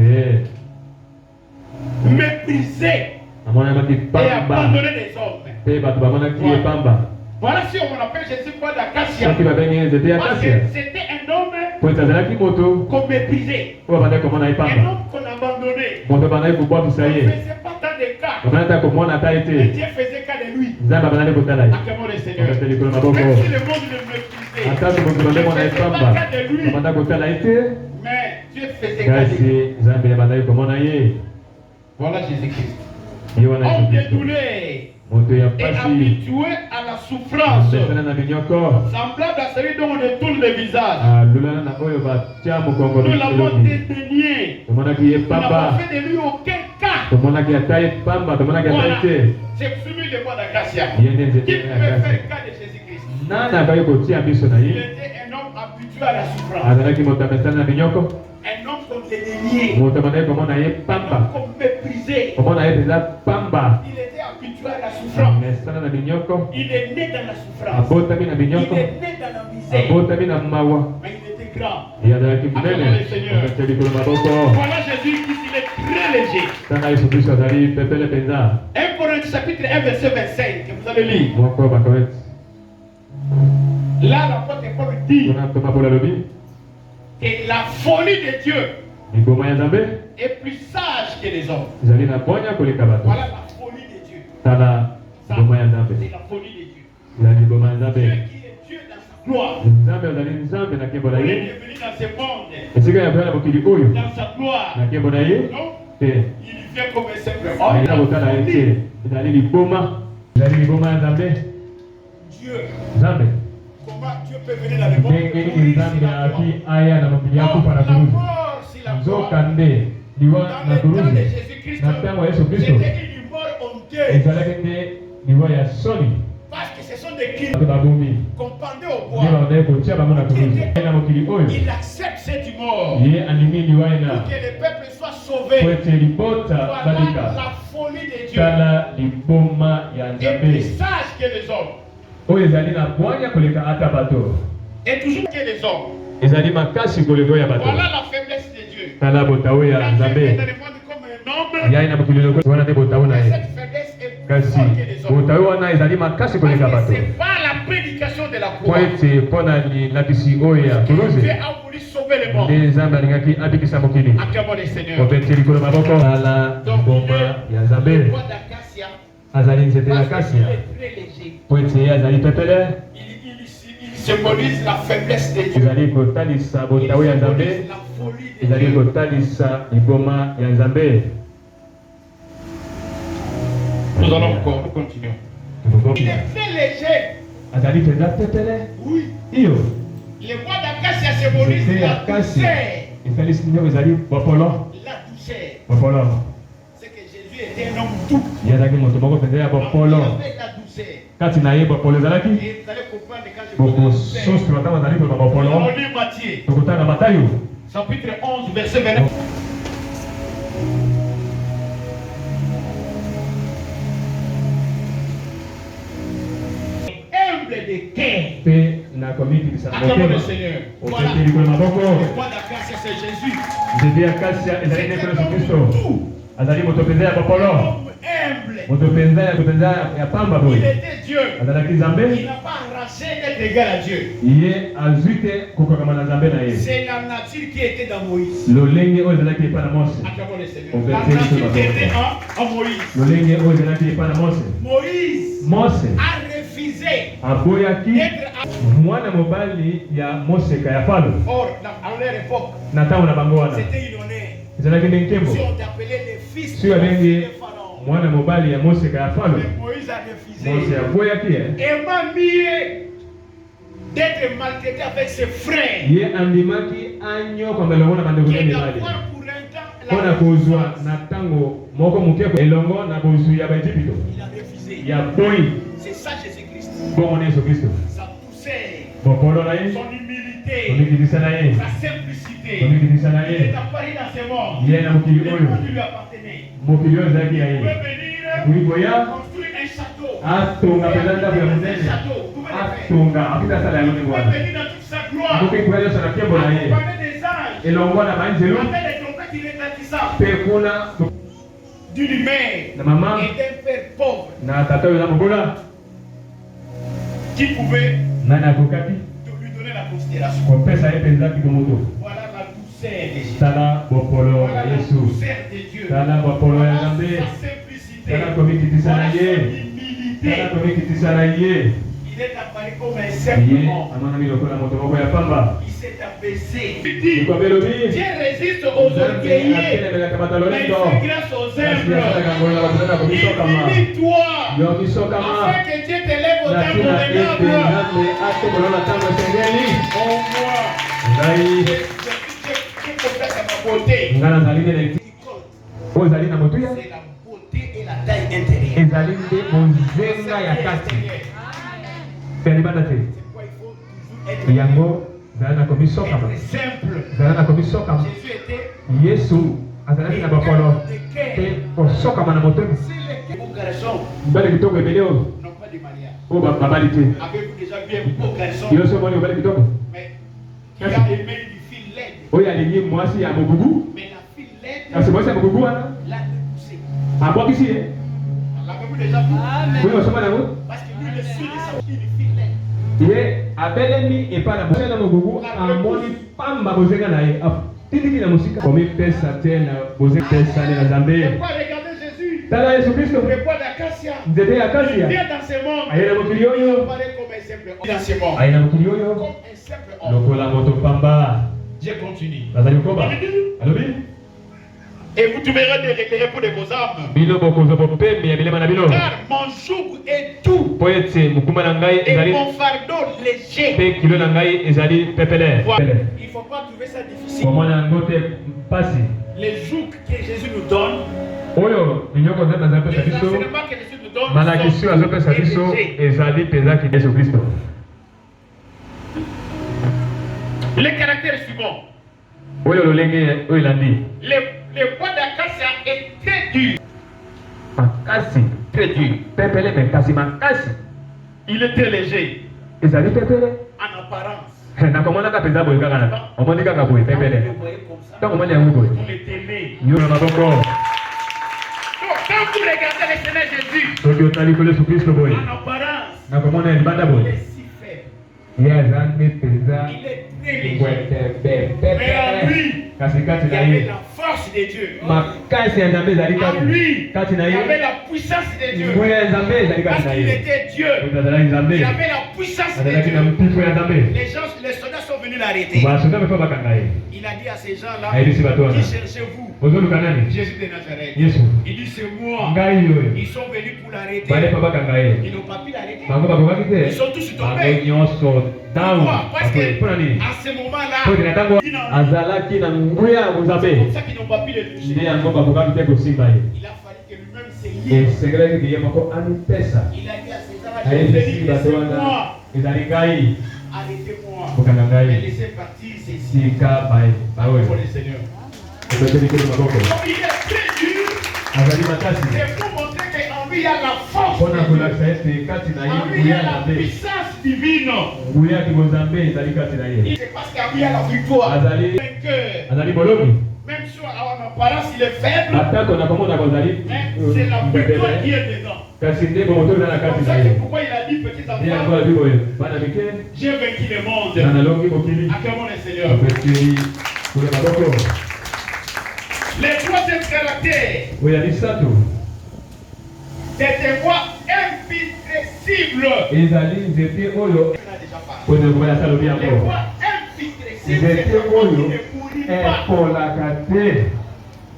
Mépriser et abandonner les hommes. Voilà si on appelle Jésus bois d'acacia. Parce que c'était un homme qu'on méprisait. Un homme qu'on abandonnait. On ne faisait pas tant de cas. Mais Dieu faisait cas de lui. Acclamons le Seigneur. Même si le monde le méprisait, ne faisait pas cas de lui. Mais Dieu faisait cas de lui. Voilà Jésus-Christ. Homme dédoulé et habitué à la souffrance, semblable à celui dont on détourne le visage. Nous l'avons dédaigné. Nous n'avons fait de lui aucun cas. Voilà. C'est celui le bois d'acacia. Qui pouvait faire cas de Jésus-Christ? Il était un homme habitué à la souffrance. Un homme qu'on dédaignait. Un homme qu'on méprisait. Il était habitué à la souffrance. Il est né dans la souffrance. Il est né dans la misère. Mais il était grand. Acclamons le Seigneur. Voilà Jésus qui il est très léger. 1 Corinthiens chapitre 1 verset 25 que vous allez lire. Là l'apôtre Paul dit que la folie de Dieu est plus sage que les hommes. Voilà la folie de Dieu. C'est la folie de Dieu. Dieu qui est Dieu dans sa gloire. Il est venu dans ce monde. Dans sa gloire. Non? Il vient comme un simple homme. Dieu. Comment Dieu peut venir dans le monde? La mort, c'est la mort. Dans le temps de Jésus-Christ, c'était une mort honteuse. Parce que ce sont des crimes qu'on pendait au bois. Il accepte cette mort pour que le peuple soit sauvé. Voilà la folie de Dieu est plus sage que les hommes. Et toujours que les hommes. Voilà la faiblesse de Dieu. La faiblesse est répondue comme un homme. Mais cette faiblesse est plus forte que les hommes. Parce que c'est pas la prédication de la croix. Dieu a voulu sauver le monde. Acclamons le Seigneur. Donc, le bois d'acacia, parce qu'il est très léger. Il symbolise la faiblesse de Dieu. Il symbolise la folie de Dieu. Nous allons encore continuer. Il est très léger. Oui. Le bois d'acacia symbolise la douceur. La douceur. C'est que Jésus était un homme doux. Il avait la douceur. Et vous allez comprendre quand je vous on lit Matthieu. Chapitre 11, verset 29. Humble de cœur. Acclamons le Seigneur. Voilà. Le bois d'acacia, c'est Jésus. C'est humble. Il était Dieu. Il n'a pas arraché d'être égal à Dieu. C'est la nature qui était dans Moïse. Acclamons le Seigneur. La nature qui était en Moïse. Moïse a refusé d'être or, à leur époque, c'était une honneur. Si on t'appelait les fils de Pharaon. Mais Moïse a refusé. Et m'a mis d'être maltraité avec ses frères. Qui d'avoir pour un temps la il a refusé. C'est ça Jésus-Christ. Sa douceur, son humilité, sa simplicité. Il est apparu dans ce monde. Le monde lui appartenait. Vous pouvez venir construire un château. Un château. Vous pouvez venir dans toute sa gloire. Accompagner des anges. Avec les trompettes retentissants. D'une mère et d'un père pauvre. Qui pouvait lui donner la considération. Voilà la douceur de Jésus. Voilà la douceur de Dieu. Voilà sa simplicité. Voilà son humilité. Il est apparu comme un simple homme. Il s'est abaissé. Dieu résiste aux orgueillés, mais il fait grâce aux humbles. Humilie-toi, afin que Dieu t'élève au temps convenable. On voit. Je confesse à ma beauté. C'est la beauté et la taille intérieure. C'est pourquoi il faut toujours être simple. Jésus était beau garçon. N'ont pas de mariage. Avez-vous déjà vu un beau garçon? Mais qui a aimé une fille laide. Mais la fille laide l'a repoussé. L'avez-vous déjà vu? Parce que lui, le suit de sa fille, une fille laide. Pourquoi regardez Jésus? Le bois d'acacia. Il vient dans ce monde. Il apparaît comme un simple homme. Dans ce monde. Comme un simple homme. Je continue. Et vous trouverez des repos de vos âmes. Car mon joug est doux et mon fardeau léger. Il ne faut pas trouver ça difficile. Les jougs que Jésus nous donne, les enseignements que Jésus nous donne, le caractère suivant. Le bois d'acacia est très dur. makasi. Très dur. Pepele mais kasi makasi. Il était léger. Ezali pepele. En apparence. Na komona ka peza boye kaka na. Omoni kaka boye pepele. Donc omoni yango boye. On est aimé. Yo na maboko. Quand vous regardez le Seigneur Jésus, Soki otali kole su Kristo boye. en apparence, Na komona libanda il boye. est si faible. Ye azangi peza. Il est très léger. Kwete Mais en lui, kasi kati il y na avait ye. la force de Dieu. Makasi ya Nzambe ezali En lui, kati na il y ye. avait la puissance de Dieu. Nguya ya Nzambe ezali Parce kati na qu'il ye. était Dieu. Azalaki Nzambe. Il avait la puissance de Azalaki na Dieu. mpiko ya Nzambe. Les soldats sont venus l'arrêter. Basoda mefa bakanga ye. Il a dit à ces gens-là, Ayebisi bato wana. qui cherchez-vous? Ozoluka nani? Jésus de Nazareth. Yesu. Il dit, c'est moi. Ngai oyo. Ils sont venus pour l'arrêter. Balefa bakanga ye. Ils n'ont pas pu l'arrêter. Bango bakokaki te. Ils sont tous Bango tombés. nyonso dawu. Pourquoi? Parce que Mpona nini? à ce moment-là, Po tina ntango azalaki na nguya ya c'est Nzambe. comme ça qu'ils n'ont pas pu le toucher. Nde yango bakokaki te kosimba ye. Il a fallu que lui-même se lie. Esengelaki ke ye moko amipesa. Il a dit à ces gens-là, Ayebisi c'est bato moi. wana. Ezali ngai. Arrêtez-moi. Kokanga Mais ngai. laissez partir ces Sika baye. Bawe. pour le Seigneur. Ebeteli kele maboko. Comme il est très dur, Azali makasi. c'est pour montrer qu'en lui il y a la force. Mpona de Dieu. kolakisa ete kati na ye En lui il y nguya a ya la Nzambe. puissance divine. Nguya ya Nzambe ezali kati na ye. C'est parce qu'en lui il y a la victoire. Azali Vainqueur. azali bolobi. Même si en apparence il est faible, Atako na komona kozali mais c'est la victoire qui est dedans. kasi nde bomoto eza na Comme kati ça, na c'est ye. pourquoi il a dit, petit Nde yango enfant, alobi boye bana mike j'ai vaincu le na monde. nalongi mokili Acclamons le Seigneur. apesi kule maboko Le troisième caractère, oyo ya misato c'est des voix imputrescibles. ezali nzete oyo On a déjà parlé. oyo ekobala asa alobi Les yango voix imputrescibles, c'est nzete des voix qui oyo ne pourrissent pas. ekolaka te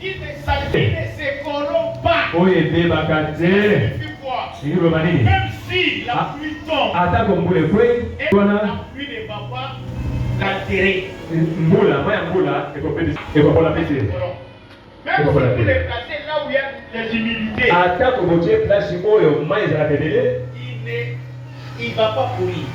Ils ne se corrompent pas. oyo ebebaka Ça te signifie quoi? ekiloba nini Même si la pluie tombe, atako mbula ekwe et wana la pluie ne va pas l'altérer. mbula ma ya mbula ekokola pe te Même si vous les placez là où il y a des humilités, atako botie place oyo mai ezalaka ebele il ne va pas pourrir.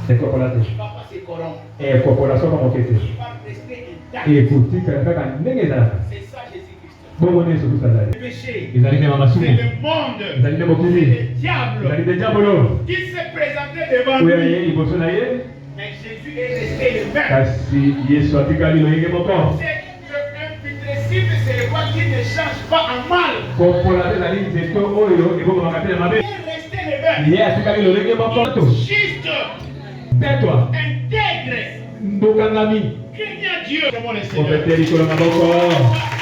ekokola te Il ne va pas se corrompre. ekokola soka moke te Il va rester intact. ekotikala kaka ndenge ezalaka C'est ça Jésus-Christ. bongo nde yesu kristo Le azali péché, ezali nde c'est mamasumu le monde, ezali nde c'est mokili le diable ezali nde diabolo qui s'est présenté devant oyo lui. aye liboso na ye Mais Jésus est resté le même. kasi yesu atikali loyenge moko C'est imputrescible, c'est le roi qui ne change pas en mal. kopola te ezali nzete oyo ebomamaka te na mabe Il est resté le même. ye atikali lolenge moko Juste, petwa intègre, ndokangami craignant Dieu. Comment le Seigneur? kopete likolo maboko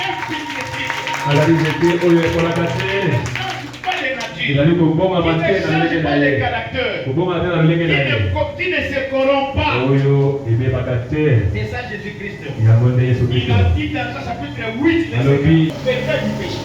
Imputrescible. azali nzete oyo ekolaka te Il ne change pas de nature. ezali kobongama Il te ne na lolenge change na pas de ye caractère. kobongama te na lolenge na ye Il ne se corrompt pas. oyo ebebaka te C'est ça Jésus-Christ. yango nde yesu Il kristo a dit dans sa chapitre 8, les Alobi. secrets du péché.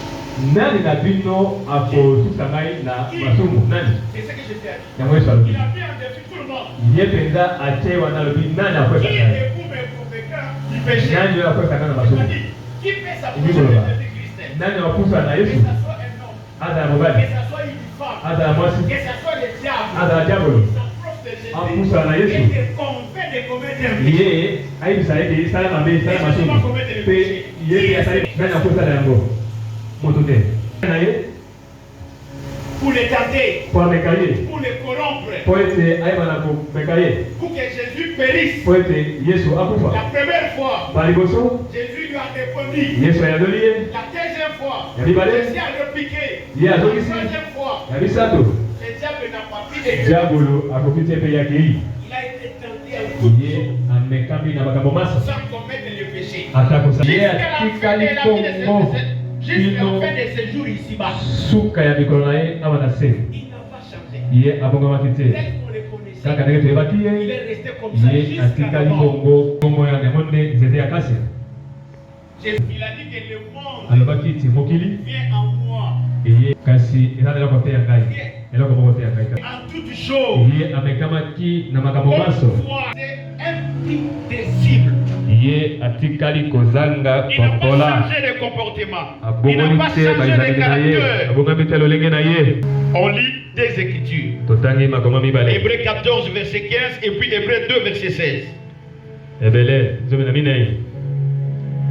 nani na bino akosusa ngai na masumu nani C'est ce que je t'ai dit. yango yesu alobi Il a mis en défi tout le monde. ye mpenza atie wana alobi nani akwesa Qui ngai est vous me convaincant du péché? nani oyo akwesa ngai na Il a masumu dit, qui fait sa Il dit prochaine quoi, là? Jésus-Christ? nani akopusa na Que yesu ça soit un homme, azala que mobali ça soit une femme, azala mwasi que ça soit le diable, azala diabolo ils s'approchent de Jésus apusa na yesu et te convainc de commettre un péché. ye ayebisa ete sala mabe sala masumu mpe ye mpe asali nani akosala yango moto te na ye Pour les tenter, po ameka ye pour les corrompre, po ete ayebana komeka ye pour que Jésus périsse. po ete yesu akufa La première fois, baliboso Jésus lui a répondu. yesu ayandoli ye La deuxième fois, ya mibale Jésus a répliqué. ye La azongisi troisième fois, ya misato le diable n'a pas pu écrire. diabolo akoki te mpe yakei Il a été tenté à toute ye chose amekami na makambo masa sans commettre le péché. atakosa ye Jusqu'à la fin atikali de la vie de kongo jusqu'à la bino fin de ce jour ici-bas. suka ya mikolo na ye awa na se Il n'a pas changé. ye abongamaki te Tel qu'on le connaissait, kaka ndenge toyebaki il ye est resté comme ça ye jusqu'à la atikali mort. bongo bongo ya yango nde nzete ya kasi Il a dit que le monde alobaki ti mokili vient en moi. eye kasi eza na eloko te ya ngai eloko moko te ya ngai En toute chose, ye amekamaki na makambo maso autrefois, c'est imputrescible. ye atikali kozanga Il n'a pas kopola changé de comportement. Il n'a abongoli pas te changé de bazalaki na ye caractère. abongami te lolenge na ye On lit des Écritures. totangi makambo mibale Hébreux 14, verset 15 et puis Hébreux 2, verset 16. ebele zomi na minei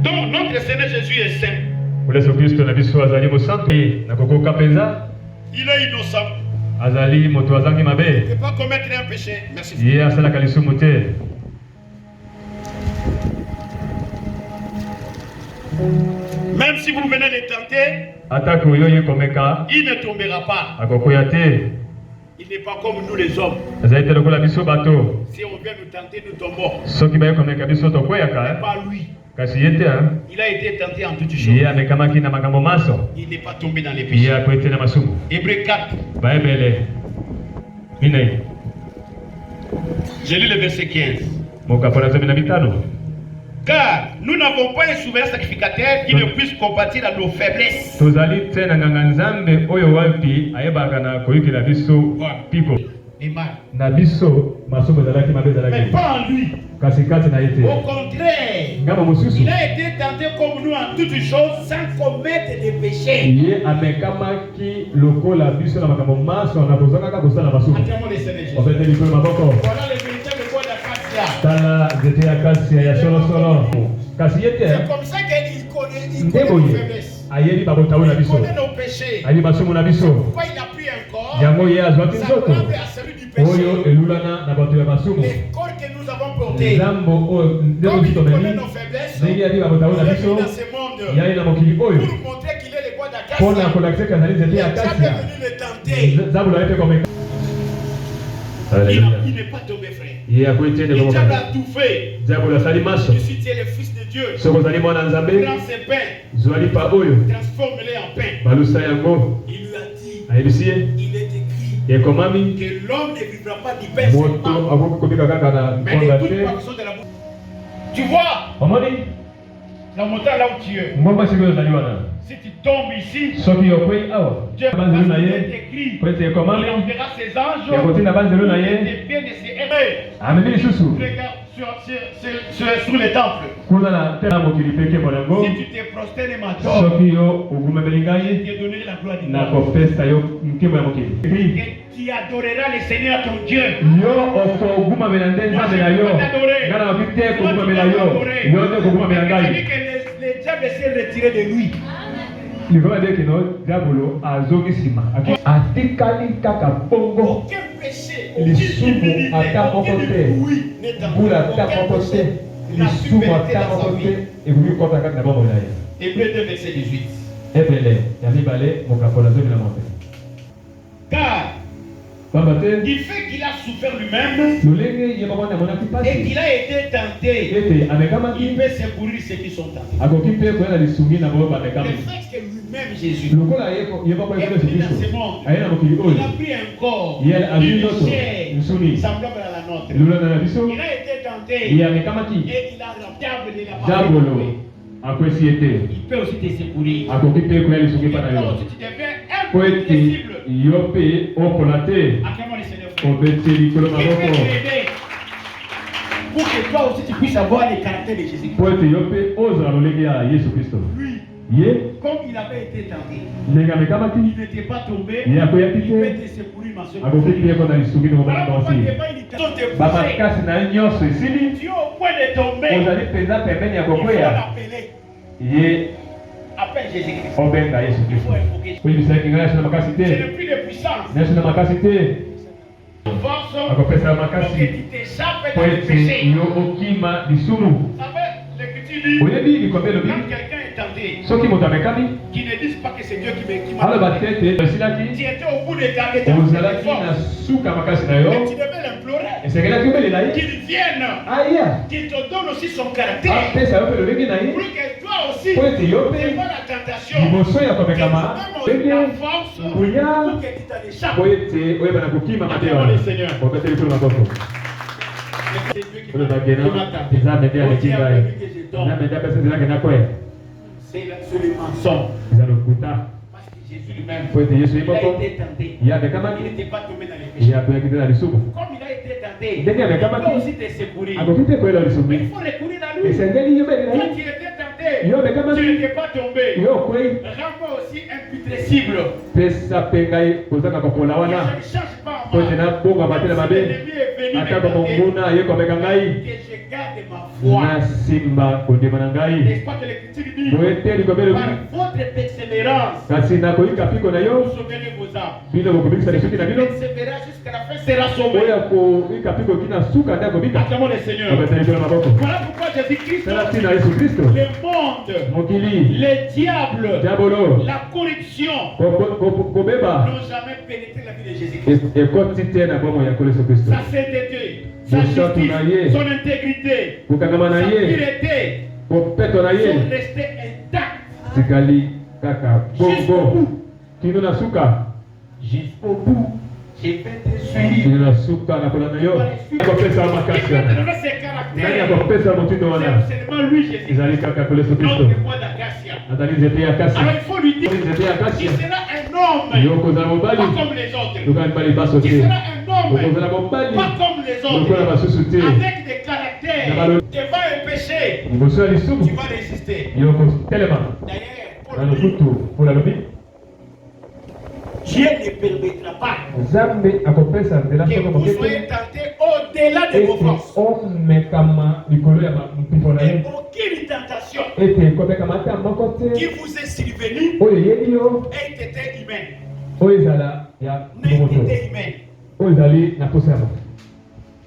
Donc notre Seigneur Jésus est saint. Pour Yesu Kristo na biso azali mosantu na kokoka penza. Il est innocent. Azali moto azangi mabe. Il ne peut pas commettre un péché. Merci. Ye asala kalisumu te. Même si vous venez de tenter, Atako yo komeka. Il ne tombera pas. Akokoya te. Il n'est pas comme nous les hommes. Azali te lokola biso bato. Si on vient nous tenter, nous tombons. Soki baye komeka biso to koyaka. Pas lui. Kasi yete il a été tenté en toutes choses. Ye amekamaki na makambo maso. Il n'est pas tombé dans les péchés. Ye akwete na masumu. Hébreux 4. Baebele. Minei. Je lis le verset 15. Mokapona zemi na bitano. Car nous n'avons pas un souverain sacrificateur qui ne puisse compatir à nos faiblesses. Tozali tena nganga nzambe oyo wapi ayebaka na koyikela biso pipo. Na biso masomo ezalaki mabe ezalaki. Mais pas en lui. Kasi kati na yete. Au contraire. Ngamba mosusu. Il a été tenté comme nous en toutes choses sans commettre des péchés. Ye amekamaki lokola biso na makambo maso na kozanga ka kosala masumu. Atiamo les Seigneur. On fait des likolo maboko. Voilà le véritable quoi d'Acacia. Tala zete akasia ya solo solo. Kasi yete. C'est comme ça qu'il connaît nos faiblesses. Ayeli babotao na biso. Il connaît nos péchés. Ali masumu na biso. Pourquoi il a pris un corps? Yango ye azwaki nzoto. Oyo elulana na bato ya masumu. Les corps que nous avons portés. Zambo o ndeko Comme il kitomeni. connaît nos faiblesses. Ndenge ali babotao na biso. Yaye na mokili oyo. Pour montrer qu'il est le quoi d'Acacia. Pona kolakise kazali zete ya akasia. Il est venu le tenter. Zabula yete komeka. Il n'est pas tombé, frère. Ye akwete de Le komeka. diable a tout fait. Zabula sali maso. Si tu es le fils de Dieu, Soko zali mwana nzambe. prends ses pains, Zwali pa oyo. transforme-les en pain. Balusa yango. Il lui a dit, Ayebisie. il est écrit Ye komami. que l'homme ne vivra pas du pain seulement, Moto akoki kobika kaka na mais de konda toute te. portion de la bouche. Tu vois, Omoni. la montagne là où tu es, Ngomba siko zali wana. si tu tombes ici, Soki yokwei awa. Dieu va Banzelu na ye. écrit, Kwete il komami. enverra ses anges, Ya kotina banzelu na ye. et bien de ses aimer. Amemi lisusu. Regarde sur les temples. Kuna na tena mokili peke molango. Si tu te prosternes maintenant, Soki yo ogumemeli ngai. je te donnerai la gloire du Na monde. kopesa yo nkimo ya mokili. Et tu adoreras le Seigneur ton Dieu. Yo okogumamela nde nzambe na yo. Nga na babi te kogumamela yo. Yo nde okogumamela Il dit ngai. que le diable s'est retiré de lui. Likoma de kino diabolo azongi nsima. Atikali kaka bongo. Aucun péché, Lisumu ata moko te. Bula ata moko te. Lisumu ata moko te. Ekoki kota kaka na bomoi na ye. Hébreux 2, verset 18. Ebele ya mibale mokapola zomi na mope. Car Pamba te du fait qu'il a souffert lui-même lolenge ye moko amonaki et pasi qu'il a été tenté, ete amekamaki il peut secourir ceux qui sont tentés. akoki mpe koya na lisungi na boyo Le bamekami fait que lui-même, Jésus, lokola ye moko est ekolo venu dans Kristo ce monde, aye na mokili il oyo a pris un corps, ye azwi une nzoto chair nsuni semblable à la nôtre. lulana na biso Il a été tenté ye amekamaki et il a le diable de la diabolo akwesi ye te Il peut aussi te secourir. akoki mpe koya lisungi mpa na Toi yo aussi tu deviens po ete impossible. yo mpe okola te Acclamons le Seigneur. frère. obeti likolo Il peut maboko t'aider pour que toi aussi tu puisses avoir le caractère de Jésus. po ete yo mpe ozala lolenge ya yesu kristo Lui, ye comme il avait été tenté, ndenge amekamaki il n'était pas tombé. ye akoyaki Il peut te te secourir, ma soeur. akoki mpe kona lisungi Voilà noko pourquoi bansi des fois il te poussé. bamakasi na ye nyonso esili Tu es au point de tomber. ozali mpenza pembeni ya Il faut kokwea l'appeler. ye Appelle Jésus-Christ. obenga yesu Il faut kristo invoquer. oyebisalaki ngai naso na makasi C'est te le plus de puissance. naso na makasi te Force akopesa pour que makasi tu t'échappes po dans le ete péché. yo okima lisumu Vous savez, l'Écriture dit, oyebi likombe elobi quand quelqu'un est tenté, soki moto amekami qui ne dise pas que c'est Dieu qui m'a aloba te tenté. ete esilaki Tu étais au bout de ta ozalaki na force. suka makasi na Mais yo tu devais l'implorer. esengelaki obelela ye Qu'il vienne. aya Qu'il te donne aussi son caractère. apesa yo mpe lolenge na ye Pour que toi aussi, po ete yo mpe devant la tentation, liboso ya que tu komekama donnes ndenge la force nguya pour que tu t'en échappes. po ete oyebana kokima mate Acclamons wana le Seigneur. obete likolo maboko C'est Dieu qui oyo m'a bakena tenté. eza mende On aleki dit à ngai celui que je na donne. mende apesa ezelaki na kwe C'est le mensonge. eza lokuta Parce que Jésus lui-même, po ete yesu ye il a moko été tenté. ye Il amekamaki n'était pas tombé dans les péchés. ye akoyaki te na lisumu Comme il a été tenté, ndenge il amekamaki peut aussi te secourir. akoki te koyela Mais lisumu il faut recourir à lui. esengeli yo belela Quand ye tu étais tenté, yo amekamaki tu n'étais pas tombé. yo okwei Rends-moi aussi imputrescible. pesa mpe ngai kozanga kopola Que wana je ne change pas po ete nabonga matela mabe ata komonguna ye komeka ngai que je garde ma foi. nasimba kondima na ngai N'est-ce pas que l'Écriture dit boye likomele par votre persévérance, kasi nakoyika mpiko na yo vous sauverez vos âmes. bino bokobikisa lisuki na bino Persévérance jusqu'à la fin sera sauvé. oyo akoyika mpiko kina suka nde akobika Acclamons le Seigneur. obetalisolo maboko Voilà pourquoi Jésus-Christ, tala ntina yesu kristo le monde, mokili le diable, diabolo la corruption kobeba n'ont jamais pénétré la vie de Jésus-Christ. ekoti te na bomoi ya yesu kristo Sa sainteté, sa Mosantu na ye. justice, son intégrité, kokangama na sa ye pureté kopeto na ye sont restés intacts tikali kaka jusqu'au bongo bout. kino na suka Jusqu'au bout. Je vais te suivre. kino na suka na kolanda yo akopesa Il makasi va te wana donner ses nani caractères. akopesa motindo wana C'est seulement lui, Jésus. ezali kaka ko yesu kristo Notre roi d'Acacia. azali nzete ya kasi Alors il faut lui dire nzete ya kasi qu'il sera un homme, yo kozala mobali pas comme les autres. lokola mibali baso Il te sera un homme, okozala mobali pas comme les lokola autres. basusu te Avec des caractères. Devant un péché, liboso ya lisumu tu vas résister. yo kotelema D'ailleurs, na pour lui, lokutu mpona lobi Dieu ne permettra pas nzambe akopesa nzela que soko vous moke soyez te tentés au-delà de vos ete forces. omekama likolo ya mpifo na Et ye aucune tentation ete ekomekama ata moko qui te vous est survenue oyo eyeli yo ait été humaine. oyo ezala ya N'ait moto été humaine. oyo ezali na posa ya moto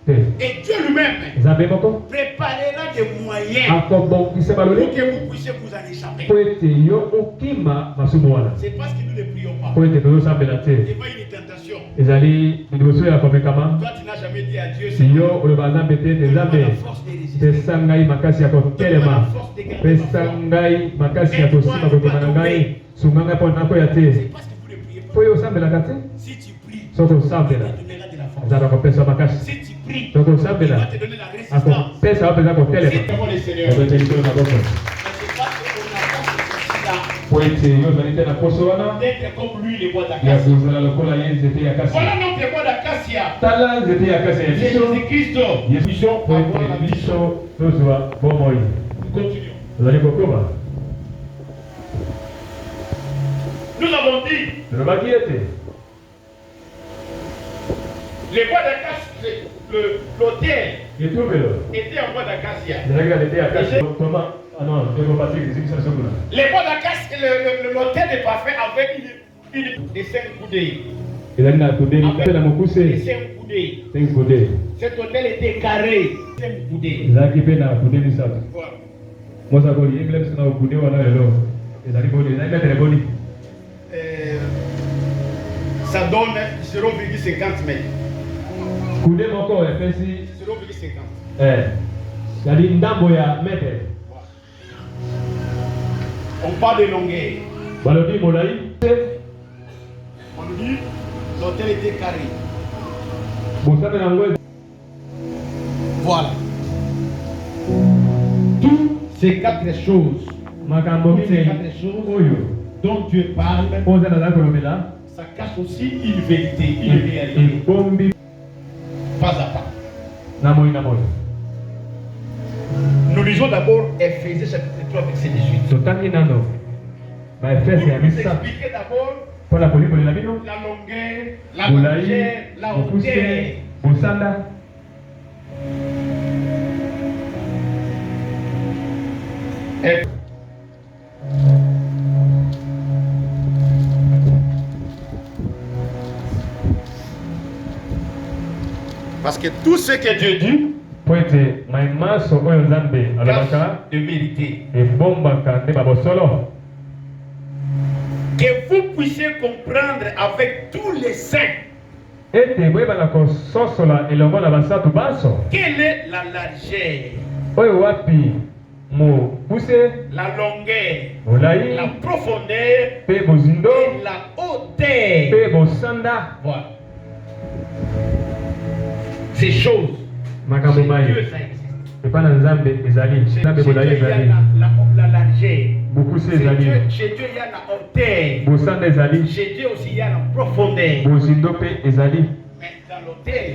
te Et Dieu lui-même nzambe moko préparera des moyens akobongisa pour baloli que vous puissiez vous en échapper. po ete yo okima masumu wana C'est parce que nous ne prions pas. po ete tozosambela te Devant une tentation, ezali liboso ya komekama toi tu n'as jamais dit à Dieu, yo oloba nzambe te ete donne-moi nzambe la force de résister. pesa ngai makasi ya kotelema pesa ngai makasi ya kosima kondima na ngai sunga ngai mpo nakoya te C'est parce que vous ne priez pas. po yo osambelaka te Si tu pries, soki il osambela te donnera de la force. nzambe akopesa makasi Si tu pries, soki il osambela va te donner la résistance. akopesa wapeza kotelema C'est vraiment le Seigneur. obete likolo na boko Mais c'est parce qu'on n'a pas ce souci-là po ete yo ozali te na poso wana d'être comme lui, le bois ya d'acacia. kozala lokola ye nzete ya kasi Voilà notre bois d'acacia. tala nzete ya kasi ya C'est biso Jésus-Christ. yesu po ete biso tozwa bomoi Nous continuons. ozali kokoma Nous avons dit, tolobaki ete le bois d'acacia, l'autel etubelo était en bois d'acacia. ezalaki na nzete ya kasi toma non ekopasi ezikisa biso kuna Le bois d'acacia, l'autel de parfum avec une de 5 coudées. ezali na kundeli mpe na De mokuse 5 coudées. 5 kude Cet autel était carré. 5 coudées. ezalaki mpe na kunde misato Voilà. mosakoli yebila biso na kunde wana lelo ezali boni ezali metere boni Ça donne 0,50 mètres. kunde moko epesi 0,50. ezali ndambo ya metere On parle de longueur. balobi molai On nous dit l'autel était carré. bosana yango Voilà. Toutes ces 4 choses, makambo toutes ces minei 4 choses oyo dont Dieu parle, oza nazali kolobela ça cache aussi une vérité, une réalité. ebombi Pas à pas. na moi na moi Nous lisons d'abord Ephésiens chapitre 3, verset 18. totangi nano baefese Pour ya nous misato expliquer d'abord mpona kolibolela bino la longueur, la molai largeur, la hauteur. mokuse bosanda Parce que tout ce que Dieu dit, po ete mai maso oyo nzambe alobaka cache de vérité. ebombaka nde babosolo Que vous puissiez comprendre avec tous les saints ete boyebana kososola elongo na basantu baso quelle est la largeur, oyo wapi mokuse la longueur, molai la profondeur mpe bozindo et la hauteur. mpe bosanda Voilà. Ces choses, makambo chez mai Dieu, ça existe. epa na nzambe ezali Chez nzambe Dieu, molai il y a ezali la largeur. bokuse Chez ezali Dieu, il y a la hauteur. bosanda ezali Chez Dieu aussi, il y a la profondeur. bozindo mpe ezali Mais dans l'hôtel,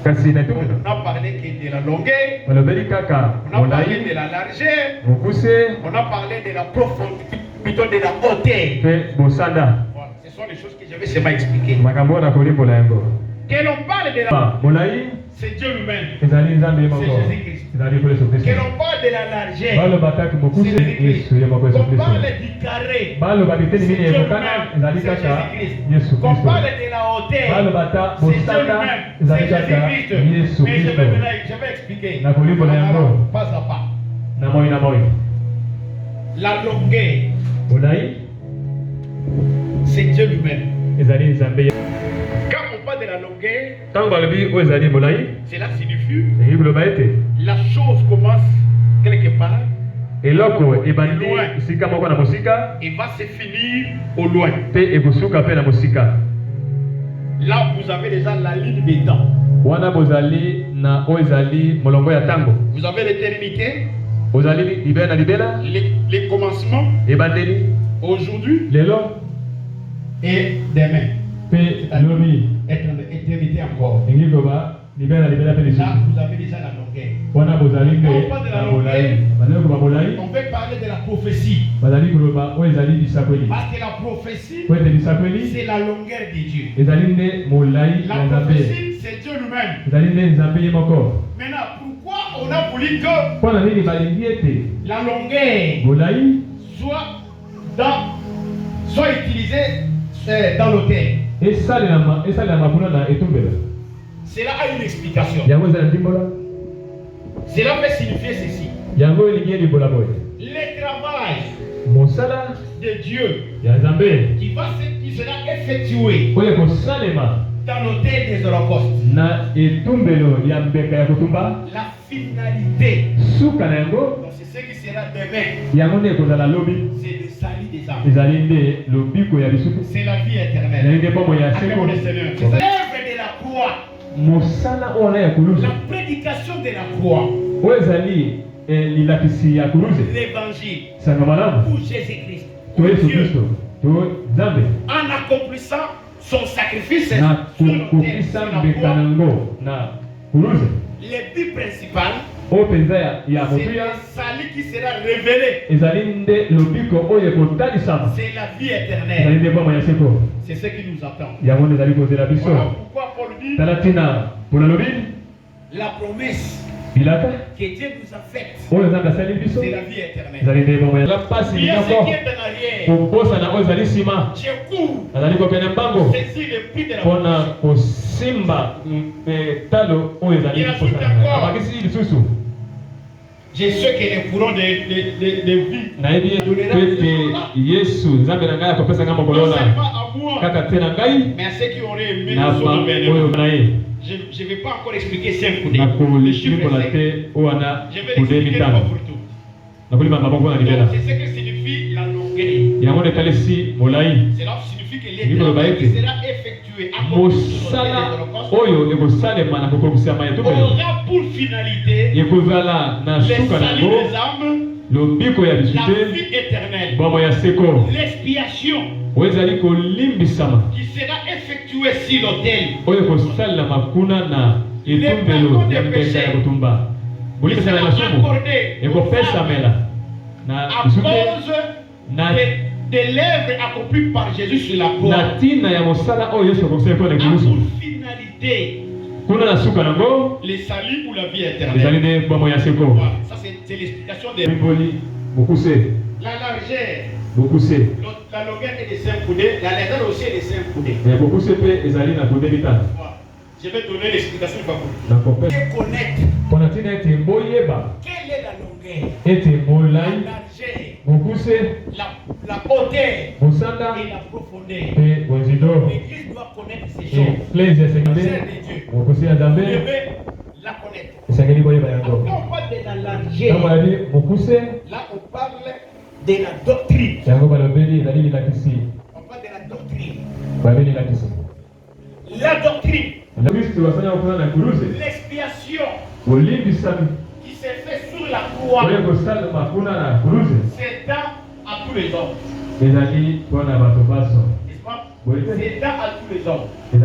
kasi na on tumelo n'a parlé que de la longueur, balobeli kaka on a parlé molai de la largeur, mokuse on a parlé de la profondeur, plutôt de la hauteur. mpe bosanda Voilà. Ce sont les choses que je vais seulement expliquer. Que l'on parle de la... C'est Dieu lui-même. C'est Jésus-Christ. Que l'on parle de la largeur. C'est Jésus-Christ. Qu'on parle du carré. C'est Dieu lui-même. C'est Jésus-Christ. Qu'on parle de la hauteur. C'est Dieu lui-même. C'est Jésus-Christ. Mais je vais expliquer. Pas à pas. La longueur. C'est Dieu lui-même. Quand on parle de la longueur, cela signifie la chose commence quelque part eloko ebandi loin sika moko na mosika et va se finir au loin. Pe ekosuka pe na mosika. Là vous avez déjà la ligne des temps. Wana bozali na oezali molongo ya tango. Vous avez l'éternité. Bozali libela na libela. Les commencements. Ebandeli. Aujourd'hui. Lelo. Et demain. Pe lobi. Éternité encore. Ingi goba libela libela pe là vous avez déjà la longueur. Wana bozali nde. On parle de la longueur. On veut parler de la prophétie. Bazali goba oezali bisakweli. Parce que la prophétie. C'est la longueur de Dieu. Ezali nde molai la prophétie c'est Dieu lui-même. Ezali nde nzambe ye moko. Maintenant pourquoi on a voulu que pona nini balingi ete la longueur molai soit utilisée dans l'autel. Cela a une explication. Cela peut signifier ceci. Le travail de Dieu qui sera effectué dans l'autel des holocaustes. La finalité. Donc c'est ce qui sera demain. C'est le salut des âmes. C'est la vie éternelle. C'est l'œuvre de la croix. La prédication de la croix. L'évangile. Pour Jésus-Christ. Pour Dieu. En accomplissant son sacrifice sur l'autel, sur la croix. Le but principal, c'est le salut qui sera révélé. C'est la vie éternelle. C'est ce qui nous attend. Voilà pourquoi Paul dit la promesse que Dieu nous a faite, c'est la vie éternelle. Bien ce qui est en arrière, je cours, saisis le prix de la promesse. Il ajoute encore, je sais que les courants de vie donnera non seulement à moi, mais à ceux qui auraient aimé nous sauver. Je ne vais pas encore expliquer 5 coups. Le chiffre est 5. Je vais l'expliquer une fois pour tout. Donc, c'est ce que signifie la longueur. Cela signifie que l'éternel qui sera effectué aura pour finalité le salut des âmes, la vie éternelle, l'expiation qui sera effectuée sur l'autel, le pardon des péchés qui sera accordé à cause de l'œuvre accomplie par Jésus sur la croix. A pour finalité le salut ou la vie éternelle. Ça c'est l'explication de la largeur. La longueur est de 5 coudées, la largeur aussi est de 5 coudées. Je vais donner l'explication une fois pour toutes. Quelle est la longueur, la largeur, la hauteur et la profondeur. L'Église doit connaître ces choses. Vous devez la connaître. Quand on parle de la largeur, là on parle de la doctrine. On parle de la doctrine. La doctrine. L'expiation qui s'est fait sur la croix s'étend à tous les hommes. N'est-ce pas? S'étend à tous les hommes. C'est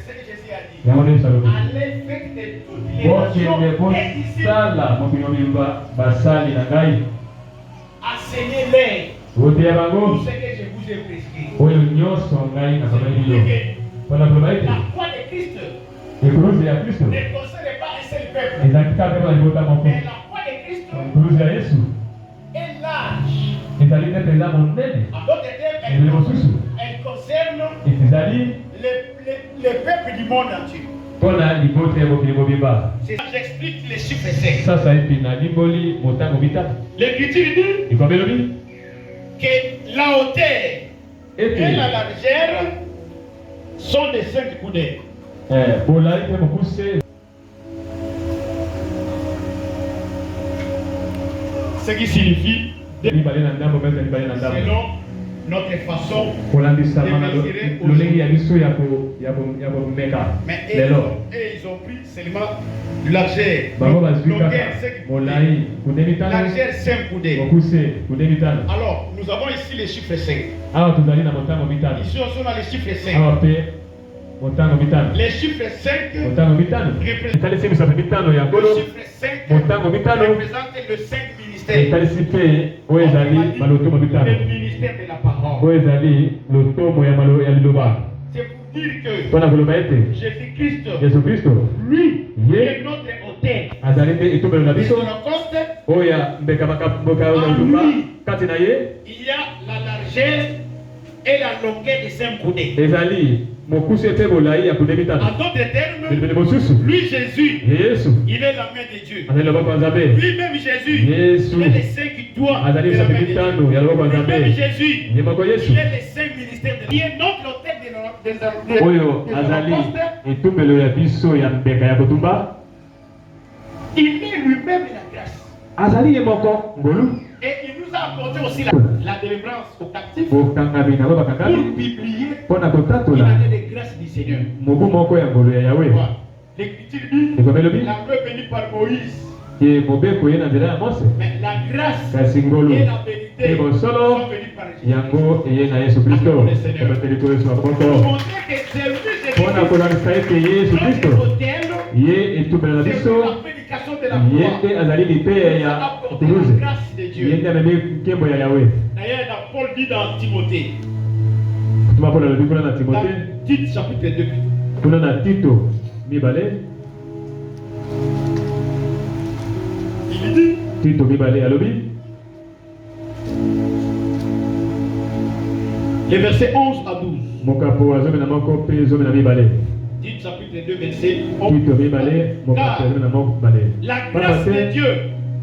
ce que Jésus a dit. À l'effet de toutes les nations enseignez-les tout ce que je vous vous ai prescrit. Oyo nyonso ngai na baba yo. Wana baba ite. La croix de Christ Ekuluzi ya Kristo. ne concerne pas un seul peuple. Ezalika pe na libota moko. Mais la croix de Christ Ekuluzi ya Yesu. est large. Ezali te peza monene. En d'autres termes, Ebele mosusu. elle concerne Ezali les peuples du monde entier. mpona libota ya mokili mobimba. J'explique les chiffres 5. Sasa epi na limboli motango mitatu. L'Écriture dit Likwambe lobi que la hauteur et la largeur sont de 5 coudées. bolai pe mokuse. Ce qui signifie, Libali na ndambo meza libali na ndambo. selon notre façon Kolandisama na lolenge ya biso ya komeka. Mais Lelo. ils ont pris seulement largeur. Bango bazwi Longueur, kaka 5 molai kude mitano. largeur 5 coudées. Mokuse kude mitano. Alors, nous avons ici les chiffres 5. Awa tozali na motango mitano. Ici, on a les chiffres 5. Awa pe motango mitano. Les chiffres 5 Motango mitano. Etalisi misapi mitano ya le nkolo. chiffre 5 Motango mitano. représente le 5 ministères. Etalisi pe oyo ezali malotomo mitano. Le ministère de la parole. Oyo ezali lotomo ya liloba. C'est pour dire que Mpona koloba ete Jésus-Christ, Yesu Kristo lui, Ye. est notre autel. azali nde etumbelo na Et biso sur le coste, oyo ya mbeka mboka oyo ya liloba kati na ye il y a la largeur et la longueur de 5 coudées. ezali mokuse pe bolai ya kude En mitano. d'autres termes, Belebele mosusu lui, Jésus, ye Yesu il est la main de Dieu. azali loboko ya nzambe. Lui-même, Jésus, Yesu il est les 5 doigts azali de la misapi main de Dieu. mitano ya loboko ya Lui-même, nzambe. Jésus, Ye moko Yesu il est les 5 ministères de Dieu. Il est notre autel de oyo azali etumbelo ya biso ya mbeka ya kotumba. Il est lui-même la grâce. Azali ye moko ngolu Et il nous a apporté aussi la délivrance aux captifs pour bokangami na bo bakangami publier mpona une kotatola année de grâce du Seigneur. mobu moko ya ngolu ya yawe. Voilà. L'Écriture dit Ekombe lobi la preuve bénie par Moïse. ye mobeko ye na nzela ya Mose Mais la grâce kasi ngolu et la vérité e bosolo sont venues par Jésus. yango eye na Yesu Kristo. Ebateli to Yesu Pour apoto montrer que c'est lui, mpona kolakisa ete ye Yesu Kristo notre autel, ye etumbelo na c'est biso. la prédication de la Ye croix. nde azali lipeya ya Apporter tuluze. la grâce de Ye Dieu. nde amemi nkembo ya yawe. D'ailleurs, dans Paul dit dans Timothée, Tuma mpona lobi kuna na dans Timote Tite chapitre 2, kuna na Tito mibale. il dit Tito mibale alobi les versets 11 à 12. mokapo azomi na moko pe zomi na mibale. Tite chapitre 2, verset 11. Tito mibale mokapo azomi na moko bale. La grâce de Dieu,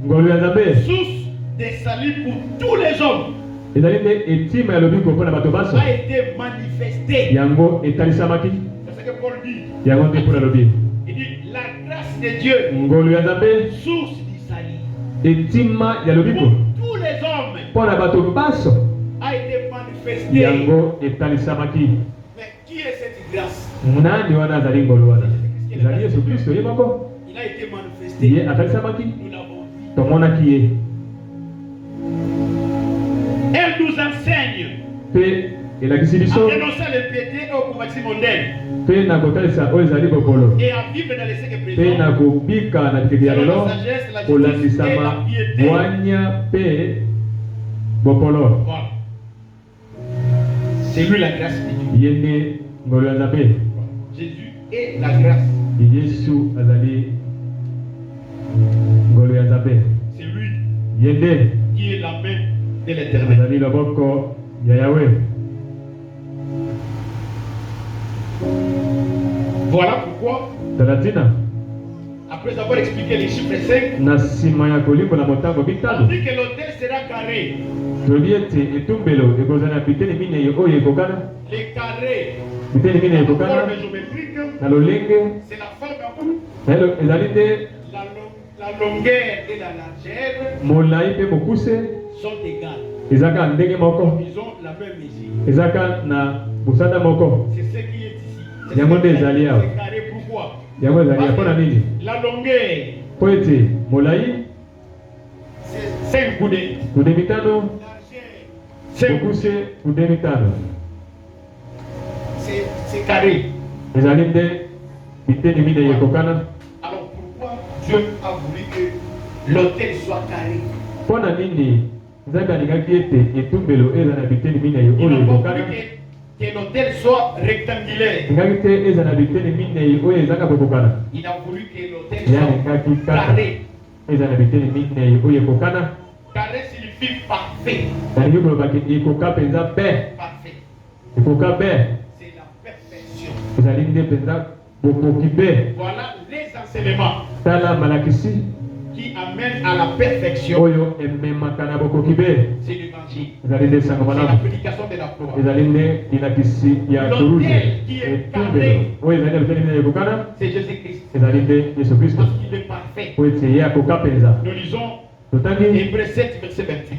ngolu ya nzambe source de salut pour tous les hommes, ezali nde etima ya lobiko mpona bato baso a été manifestée. yango etalisamaki C'est ce que Paul dit. yango nde mpona lobi Il dit la grâce de Dieu, ngolu ya nzambe source du salut etima ya pour lobiko tous les hommes, mpona bato baso a été manifestée. yango etalisamaki. Mais qui est cette grâce? Nani wana azali ngolu wana ezali Yesu Kristo ye moko Il a été manifesté. ye atalisamaki Nous l'avons vu. tomonaki ye Elle nous enseigne mpe elakisi à biso dénoncer l'impiété et au convoitise mondaine mpe na kotalisa oyo ezali bokolo et à vivre dans les cinq mpe prisons na kobika na bikeke ya selon lelo la sagesse, la justice et kolandisama la piété. bwanya mpe bokolo. Voilà. C'est lui la grâce de Dieu. Ye nde ngolu ya nzambe. Jésus est la grâce. Yesu azali ngolu ya nzambe. C'est lui Ye nde qui est la main de l'Éternel. azali loboko ya yawe. Voilà pourquoi, Talatina après avoir expliqué les chiffres 5, na nsima ya kolimbo na motango on mitano dit que l'autel sera carré. tolobi ete etumbelo ekozala na biteni minei oyo ekokana Les carrés, biteni minei la ekokana forme géométrique, na lolenge c'est la forme, na ezali nde la longueur et la largeur molai mpe mokuse sont égales. ezaka ndenge moko Ils ont la même mesure. ezaka na bosanda moko C'est ce qui est ici. yango nde ezali awa C'est carré. Pourquoi? yango ezali Parce mpona que nini la longueur, mpo ete molai c'est 5 coudées. kude mitano Largeur, 5 mokuse kude mitano c'est carré. ezali nde biteni minei ekokana. Alors pourquoi Dieu a voulu que l'autel soit carré? Mpona nini Ils ont voulu que l'hôtel soit rectangulaire. Il a voulu que l'hôtel soit carré. Carré signifie parfait. Parfait. C'est la perfection. Voilà les enseignements qui amènent à la perfection. C'est l'évangile. C'est la prédication de la croix. L'autel qui est carré, c'est Jésus-Christ. Parce qu'il est parfait. Nous lisons Hébreux 7, verset 28.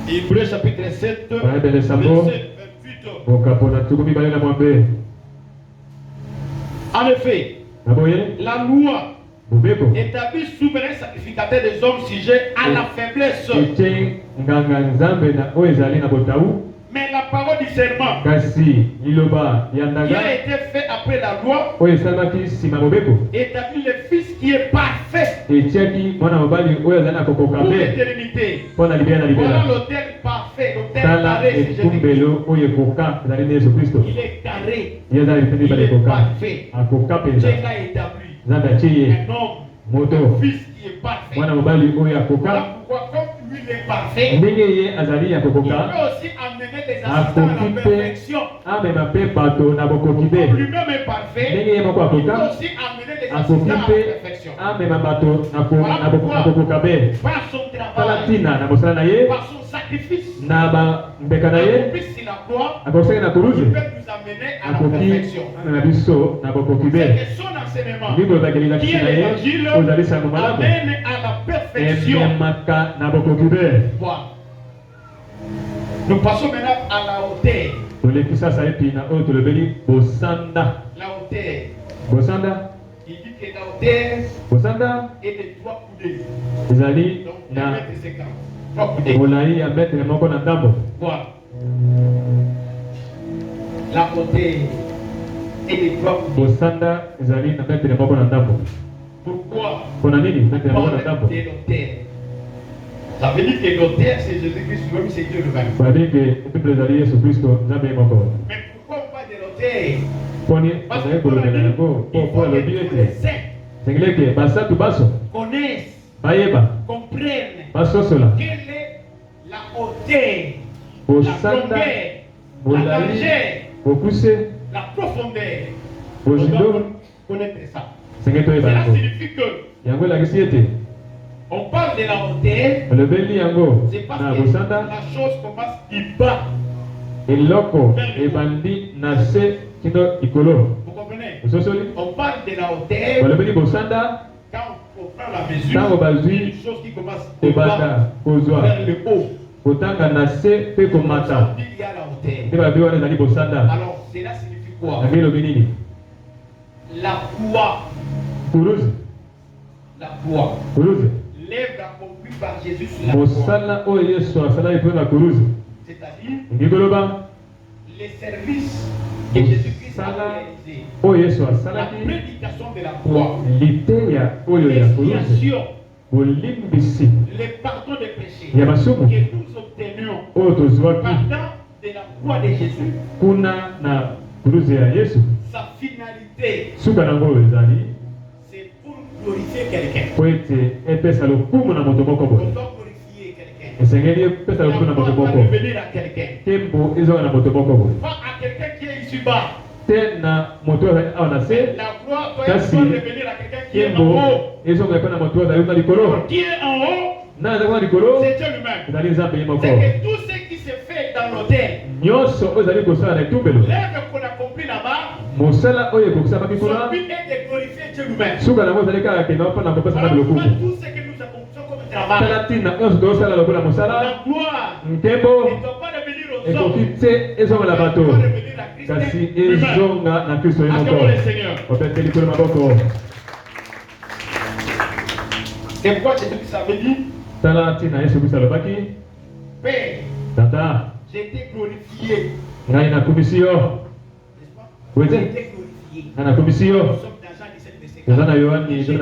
Hébreux chapitre 7, verset 28. En effet, la loi établit souverain sacrificateur des hommes sujets à la faiblesse. Mais la parole du serment qui a été fait après la loi établit le Fils qui est parfait pour l'éternité. Voilà l'autel parfait, l'autel carré, c'est Jésus-Christ. Il est carré, il est parfait. Dieu l'a établi. Un homme, un fils qui est parfait. Voilà pourquoi comme lui il est parfait, il peut aussi amener des assistants à la perfection. Comme lui-même est parfait, il peut aussi amener des assistants à la perfection. Voilà pourquoi, par son travail, par son sacrifice, accompli sur la croix, il peut nous amener à la perfection. C'est que son enseignement, qui est l'évangile, amène à la perfection. Voilà. Nous passons maintenant à la hauteur. La hauteur. Il dit que la hauteur est de 3 coudées. Donc 1m50. 3 coudées. Voilà. La hauteur est de 3 coudées. Pourquoi? On parle de l'autel. Ça veut dire que l'autel c'est Jésus-Christ lui-même, c'est Dieu lui-même. Mais pourquoi on parle de l'autel? Parce que pour la Bible, il faut que tous les saints connaissent, comprennent quelle est la hauteur, la longueur, la largeur, la profondeur. On doit connaître ça. Cela signifie que on parle de la hauteur, c'est parce que la chose commence du bas. Vous comprenez? On parle de la hauteur quand on prend la mesure d'une chose qui commence du bas vers le haut. Il y a la hauteur. Alors cela signifie quoi? La croix. La croix. L'œuvre accomplie par Jésus sur la croix. C'est-à-dire les services que Jésus-Christ a réalisés. La prédication de la croix. L'expiation. Le pardon des péchés que nous obtenions partant de la croix de Jésus. Sa finalité, c'est pour glorifier quelqu'un. On doit glorifier quelqu'un. La gloire doit revenir à quelqu'un. Pas à quelqu'un qui est ici bas. La gloire doit revenir à quelqu'un qui est en haut. Qui est en haut, c'est Dieu lui-même. C'est que tout ce qui se fait dans l'autel, l'œuvre qu'on accomplit là-bas, son but est de glorifier Dieu lui-même. Voilà pourquoi tout ce que nous accomplissons comme travail, la gloire ne doit pas revenir aux hommes, elle doit revenir à Christ lui-même. Acclamons le Seigneur. C'est pourquoi Jésus avait dit, Père, J'ai été glorifié. Ngai na commission. N'est-ce pas? Oui. J'ai été glorifié. Na commission. Nous sommes dans Jean 17, verset 4. Nous na Yohani 17.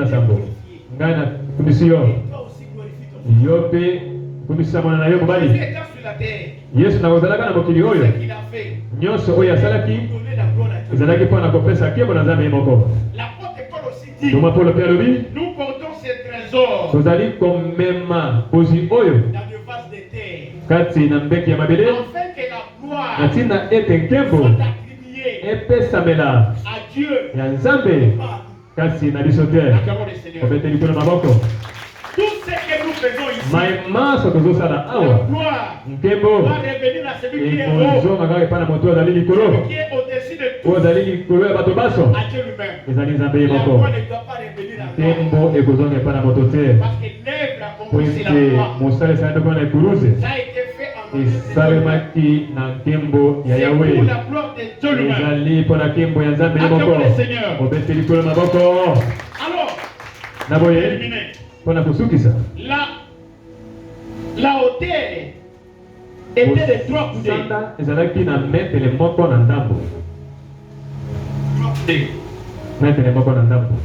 Ngai na commission. Et toi aussi glorifie ton Seigneur. Yope commission mwana na yo mobali. Jésus étant sur la terre. Yesu na kozalaka na mokili oyo. Ce qu'il a fait. Nyonso oyo asalaki. Donner la gloire à Dieu. Ezalaki mpo na kopesa kebo na Nzambe ye moko. L'apôtre Paul aussi dit. Toma Paulo mpe alobi. Nous portons ces trésors. Tozali komema kozwi oyo. Dans le vase de terre. Kati na mbeki ya mabele. Afin que la gloire. Na ntina ete nkembo. Soit attribuée. Epesamela. À Dieu. Ya Nzambe. Kasi na biso te. Acclamons le Seigneur. Obete likolo maboko. Tout ce que nous faisons ici. Maemaso tozosala La awa. gloire. Nkembo. Doit revenir à celui qui est haut. ekozonga kaka epai na moto azali likolo. Qui est au-dessus de tout. oyo azali likolo ya bato baso. À Dieu lui-même. ezali Nzambe ye La moko. gloire ne doit pas revenir à toi. Nkembo ekozonga epai na moto te. Parce que l'œuvre a po commencé la ete gloire. mosala esalaki mpona na ekuruze. Ça a été fait en nom de Dieu. esalemaki na nkembo ya C'est yawe. pour la gloire de Dieu lui-même. ezali mpo na nkembo ya Nzambe ye moko. Acclamons le Seigneur. obete likolo maboko. Alors, na boye terminé. mpo na kosukisa. La hauteur était de 3 coudées. Sanda ezalaki na metele moko na ndambo. Metele moko na ndambo.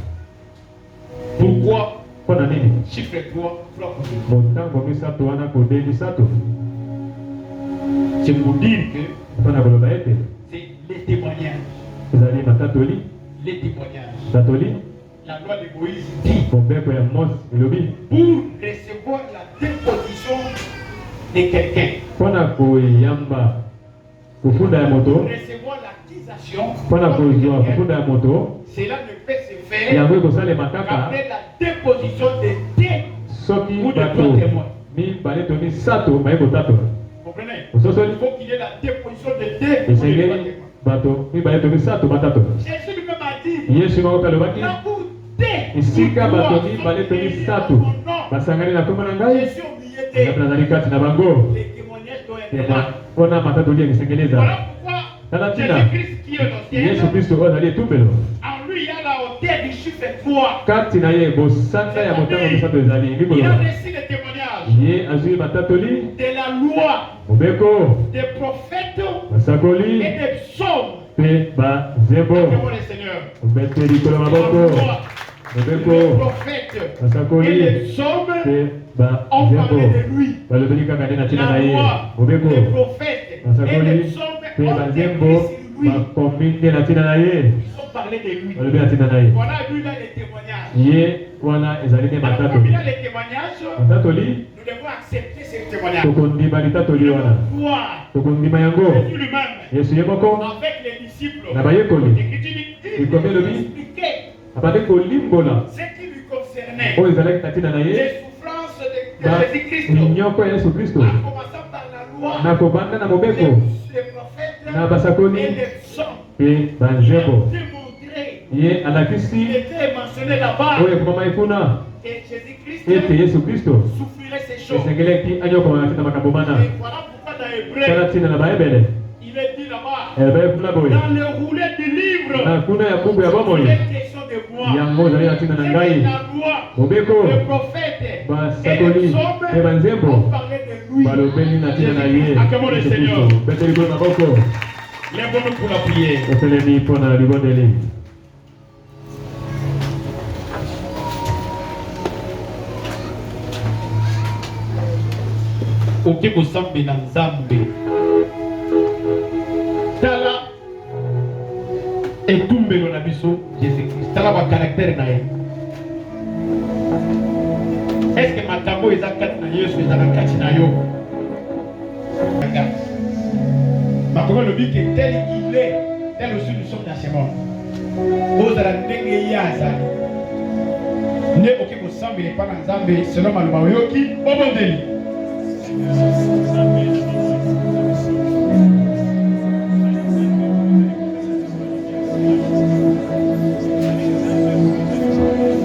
Pourquoi? Mpo na nini? Chiffre 3 coudées. Motango misato wana kode misato. C'est pour dire que Mpo na koloba ete c'est les témoignages. ezali matatoli. Les témoignages. Tatoli. La loi de Moïse dit Mobeko ya Mose elobi. pour recevoir la déposition de quelqu'un. Mpo na koyamba kofunda ya moto. Pour recevoir l'accusation. Mpo na kozwa kofunda ya moto. Cela ne peut se faire yango ekosalema kaka qu'après la déposition de deux soki ou de bato 3 témoins. mibale to misato baye kotatola. Comprenez? Ososoli Il faut qu'il y ait la déposition de deux ou de 3 esengeli témoins. bato mibale to misato batatola. Jésus lui-même a dit Yesu moko mpe alobaki là où deux esika ou bato trois mibale sont to réunis misato en mon nom, basangani na kombo na ngai je suis au milieu d'eux. nzambe nazali kati na bango. Les témoignages doivent être là. mpona matatoli ya esengeli ezala. Voilà pourquoi Tala ntina Jésus-Christ qui est au ciel, Yesu Kristo oyo azali etumbelo. en lui il y a la hauteur du chiffre 3. Kati na ye bosanda ya motango misato ezali Il likolo. a reçu les témoignages Ye azwi matatoli de la loi, mobeko des prophètes basakoli et des psaumes. mpe bazembo. Acclamons le Seigneur. obete likolo La maboko loi, les mobeko prophètes basakoli et les psaumes mpe ont bazembo. parlé de lui. balobeli kaka nde na ntina na La ye loi, mobeko les prophètes et basakoli les psaumes mpe ont bazembo écrit sur lui. bakomi nde na ntina na ye Ils ont parlé de lui. balobi na ntina na ye. Voilà, lui, là, les témoignages. ye wana ezali nde Alors, matato. comme il a les témoignages, matatoli nous devons accepter ces témoignages. tokondima litatoli wana Voir tokondima yango. Jésus lui-même, yesu ye moko avec les disciples, na bayekoli l'Écriture dit Et combien de lui? expliquer abandi kolimbola ce qui lui concernait. oyo ezalaki na ntina na ye Les souffrances de Jésus-Christ, nyoko ya yesu kristo en commençant par la loi, na kobanda na mobeko les prophètes na basakoli et les psaumes. mpe Il a banzembo. démontré, ye il alakisi était mentionné là-bas, oyo ekomama kuna que Jésus-Christ ete yesu kristo souffrirait ces choses. esengelaki anyokoma na ntina makambo mana. Et voilà pourquoi dans Hébreu, tala ntina na bayebele il est dit là-bas, ebaye kuna boye dans le roulet du livre, na kuna ya buku ya il bomoi est question de moi. yango ezali na ntina na C'est ngai. la loi, mobeko les prophètes et basakoli les mpe hommes banzembo ont parlé de lui. balobeli na ntina na ye. Acclamons le Seigneur. bete likolo maboko Lève-nous pour la prière. totelemi mpo na libondeli. Oke kosambe na Nzambe. Tala etumbelo na biso Jésus-Christ. Tala ba caractère na ye. Est-ce que makambo eza kati na Yesu eza na kati na yo? Makambo lobi que tel il est, tel aussi nous sommes dans ce monde. Ozala ndenge ye azali. Nde oke kosambela epai na Nzambe selon maloba oyoki obondeli.